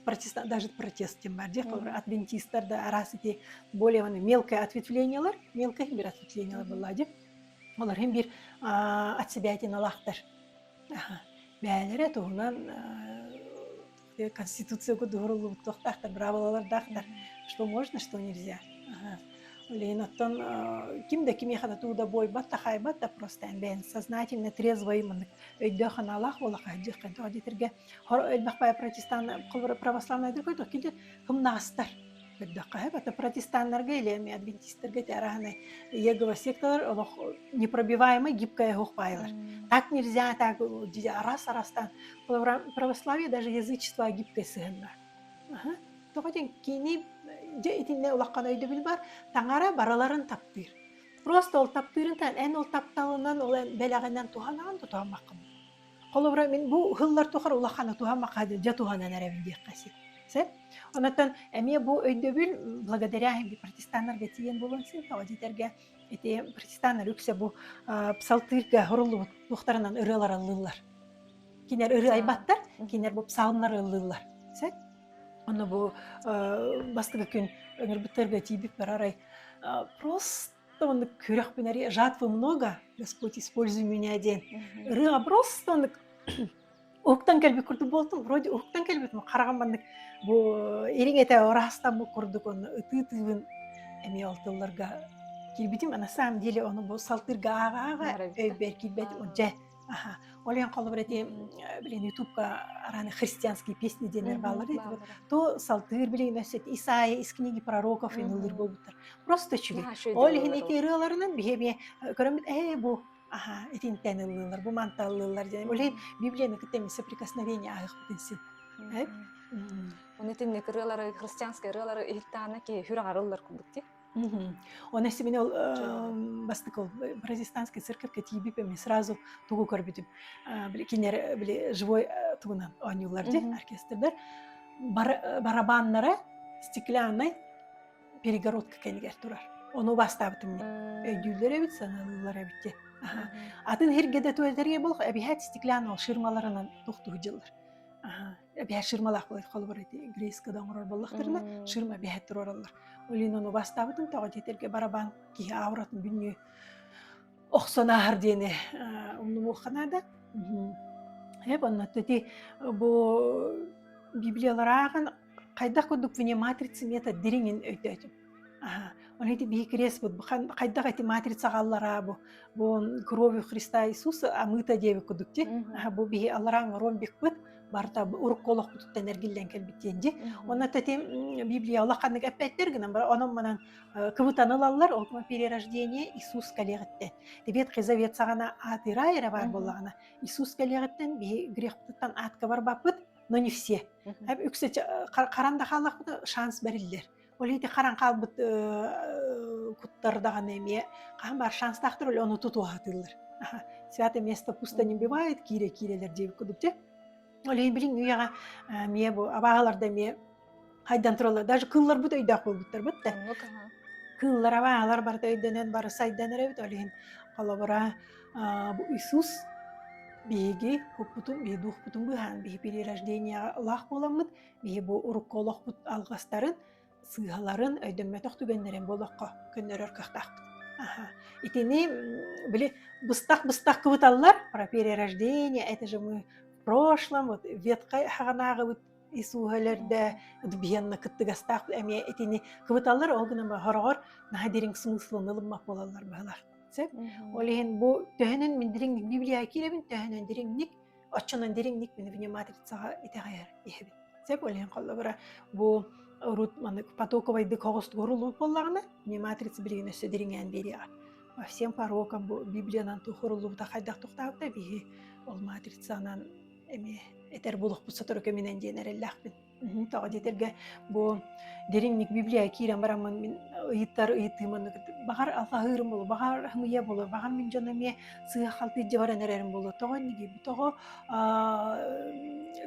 Протестант, даже протест тем более, адвентистар да раз эти более мелкое ответвление, мелкое бир ответвление было, олар хем бир от себя эти налахтар. Бәлере тугунан конституция кудурулу тохтахтар, бравалар дахтар, что можно, что нельзя. Ленаттан кимде киме хада туда бой батта хайбатта просто бен сознательно трезвый мындык өйдөхан Аллах ола хаджы канта адитерге хор элбахпай протестант православный дыркой киде кымнастар өйдөка это протестанттарга элеми адвентисттерге тараханы егова сектор олох непробиваемый гибкая хохпайлар. Так нельзя, так арастан православие даже язычество гибкое сыгынна. Тоҕотен кини итинне улаккан өйдө бил бар, таңара бараларын таптыр. Просто ол таптырынтан, эн ол тапталынан, ол белагынан туханаган тухамаккым. Колобра мен бу хыллар тухар улакканы тухамакка жа туханан арабин дияккаси. Онотон эме бу өйдө бил благодаря протестанттарга тиен болонсун, тоҕотитерге эти протестанттар үксе бу псалтырга хорулу тухтарынан ырылар аллылар. Кинер ыры айбаттар, кинер бу псалмнар аллылар. Оны бу бастыгы күн өңөрбүттерге тийбип барарай. Просто он күрәк бинари жатвы много, Господь используй меня ден. Рыга просто он октан келби курду болтум, вроде октан келбит, караган бандык бу эриңете орастан бу курдук оны ытытыбын эми алтыларга килбитим, на самом деле оны бу салтырга ага өйбер килбет уже. Олен колобрети билен ютубка раны христианские песни денер балар то салтыр билен өсет Исаия из книги пророков инылыр болуптар. Просто чули. Олен эти рыларынан бихеме көрөмүт бу этинтен ылылар, бу манталлылар деген. Олен Библияны кытем соприкосновение агык битенсин. Онетин рылары христианская рылары илтана ки хүрарыллар кубукти. Он если меня бастыкол протестантской церковь тибип ми сразу тугу көрбүтүм. Кинер биле живой тугунан анюларди оркестрдар барабаннары стеклянный перегородка кенигер турар. Ону бастабытым мен. Өйдүлөр бит саналылар битти. Атын хергеде төөлдерге болуп абихат стеклянный шырмаларынан токтугу жылдар. Бия шырмалак болот колбор эти грейскадан урар боллактарына шырма бия турарлар. Олин ону бастабытым тоҕотитерге барабан ки авратын бүннү оксонаар дени умну муханада. Оннотти бу библиялараган кайда кодук вне матрицы метод диринин өйдөтүм. Он эти бикрес вот кайда эти матрица галлара бу кровью Христа Иисуса омыта деви кодукти. Бу би алларан ромбик бит барта урук колок туттан эргиллен келбитенди. Онна тетим Библия Аллах канык эппеттер гынан бар онун менен кыбытанылалар олкма перерождение Иисус калегеттен. Дебет Завет сагана атыра эре бар боллагана. Иисус калегеттен би грехтан атка бар бапыт, но не все. Үксе каранда халак шанс берилдер. Олите каран калбыт куттардаган эме кам бар шанс тактыр оны тутуу атылыр. Святое место пусто не бывает, кирелер деп кудупте. Олен билин уяга мие бу абагаларда мие хайдан туралар даже кыллар бут өйдө болбуттар бутта. Кыллар абагалар бар өйдөнөн бары сайдан эребит олен колобора бу Иисус биги хупутун би дух путун бу хан би перерождение Аллах боламыт би бу урук колок бут алгастарын сыгаларын өйдөнмө токтугендерен болокко көннөрөр кактак. Итини биле быстак кыбыталлар про перерождение, это же мы в прошлом, вот ветка хаганага вот Иисугалерде бияна кыттыгастак эме итини кыбыталлар олгуна хорогор нахадирин смыслын ылыммак болалар балар. Сеп олен бу төһөнөн миндирин Библия киребин төһөнөн диринник очонон диринник мен матрицага итегайар ехебин. Сеп олен коллабара бу рут маны потоковый декогост горулуп боллагына не матрица билген өсө диринген берия. по всем порокам бу Библиянан тухурулубута хайдах тухтаабыта биһи ол матрицанан эми этер булук бусатор көмүнен диен эреллахпын. Тага детерге бу деринник Библия кирен барамын мин ыйыттар ыйытымын багар алфахырым болу, багар хымыя болу, багар мин жонами сыга халты жабаран эрерим болу. Тога неги бу тога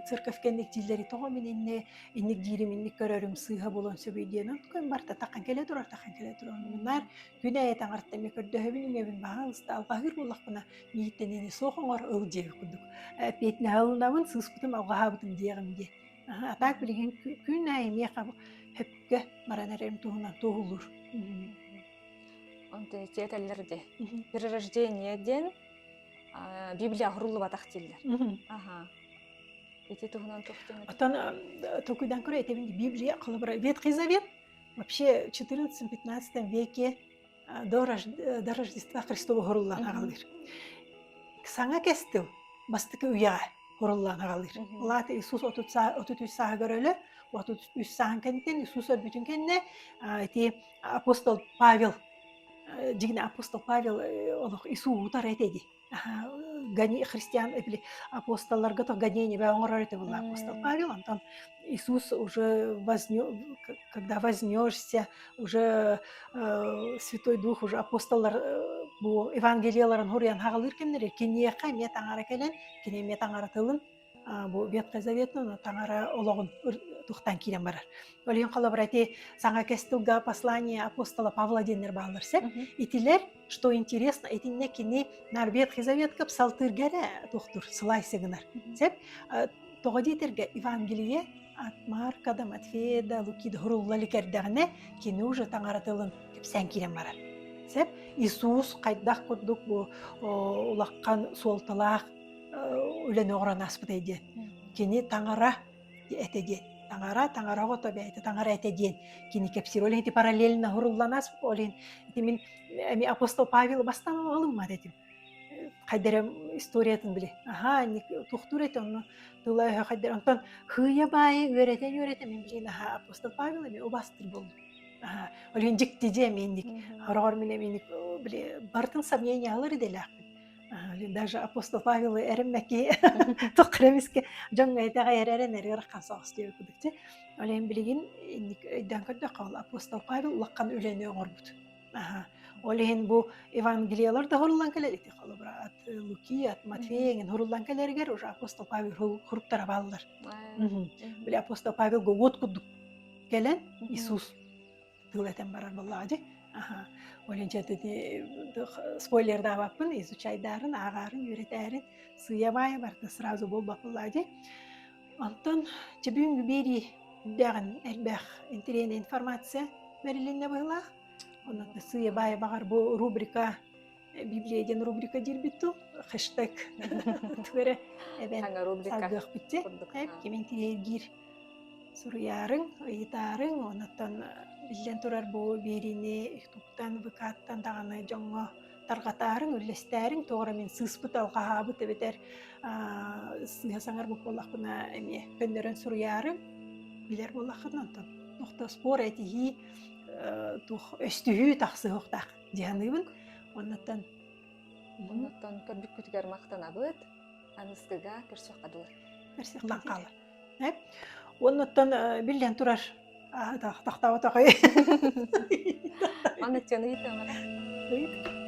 церковкенник жилдери тога мен инник жирим инник көрөрүм сыга болон сөбүйден көм барта такан келе турар. Мынар күнэ таңарта ме көрдөһөбүн мебин багалыста алфахыр булакына мииттенени сохоңор ылжы кудук. Петне алынабын сыспытым алгахабытым диегимде. Атак билген күн айме кабы хөпкө маранарым туһунан туһулур. Онты жетеллерде перерождениеден Библия хурулуп атактылар. Ага. Эти туһунан тохтен. Атан токуйдан көрө этебин Библия кылыбыра Ветхий Завет вообще в 14-15 веке до Рождества Христова хуруллан агалыр. Саңа кестил бастыкы уяга хуруллан агалыр. Латы Иисус 33 саға көрөлө, 33 саан кенттен Иисус бүтүн кенне эти апостол Павел жигне апостол Павел олох Иисус утар этеди. Гани христиан или апостолларга то гонение баоңор это был апостол Павел, он там Иисус уже когда вознесся, уже Святой Дух, уже апостоллар бу евангелияларын хурян хагалыр кемнер кенеқа мет аңара келен, кене мет аңара тылын бу Ветхий Заветнын таңара ологун тухтан кирен барар. Олен калабрати саңа кестилга послание апостола Павла денер баалырсеп, итилер, что интересно, этинне кини нар Ветхий Заветка псалтыргере тухтур сылайсыгынар. Сеп тогодитерге Евангелие от Маркада, Матфеяда, Лукида хуруллали кердегне кини уже таңаратылын кепсен кирен барар. Сеп Иисус кайдах курдук бу улаккан суолталах үлен оғран аспыт эден. Кини таңара этеден. Таңара гото бейте, таңара этеден. Кини кепсир. Олен эти параллельно хуруллан аспыт. Олен эти мен апостол Павел бастан алым ма дедим. Кайдерем историятын биле. Тухтур этен, тулай кайдер. Антон хыя бай өретен мен билин. Апостол Павел эми обастыр болду. Олен жиктиже мендик. Хорогор менен мендик биле бартын сомнение алыр делак. Даже апостол Павел эреммеки токремиске жаңга этага эререн эргеркан соғыс деп күдікте. Олен билигин эйдан көрдө кабыл апостол Павел улаккан үлени оңорбут. Олен бу евангелиялар да хоруллан келер эти калыбыра от Луки, от Матфея, хоруллан келергер уже апостол Павел хуруптара баллар. Биле апостол Павел го вот кудук келен Иисус тылетен барар баллади. Олен жетеди спойлер да баппын, изучайдарын, агарын, үйретәрін, сыя бая барда сразу бол бапыллади. Антон чебүнгү бери дагын элбэх интерен информация берилинне была. Онда сыя бая багар бу рубрика Библияден рубрика дирбитту, хэштег төре эбен сагых битте. Кемен тирегир суруярың, ыйтарың, онаттан билен турар бу берине туктан выкаттан даганы жоңго таргатарың, үлестәрің, тоғра мен сыспыт алғабы тебетер сыясаңар бұқ болақпына әме көндерін суруярың, билер болақпына онтан. Ноқта спор әтігі өстүхі тақсы хоқтақ дияныйбын. Оннаттан көрбік күтігер мақтан абыд, аныстыға көрсек қадылыр. Көрсек қалы. Оннаттан билен турар тақтава тақай. Аны тені үйті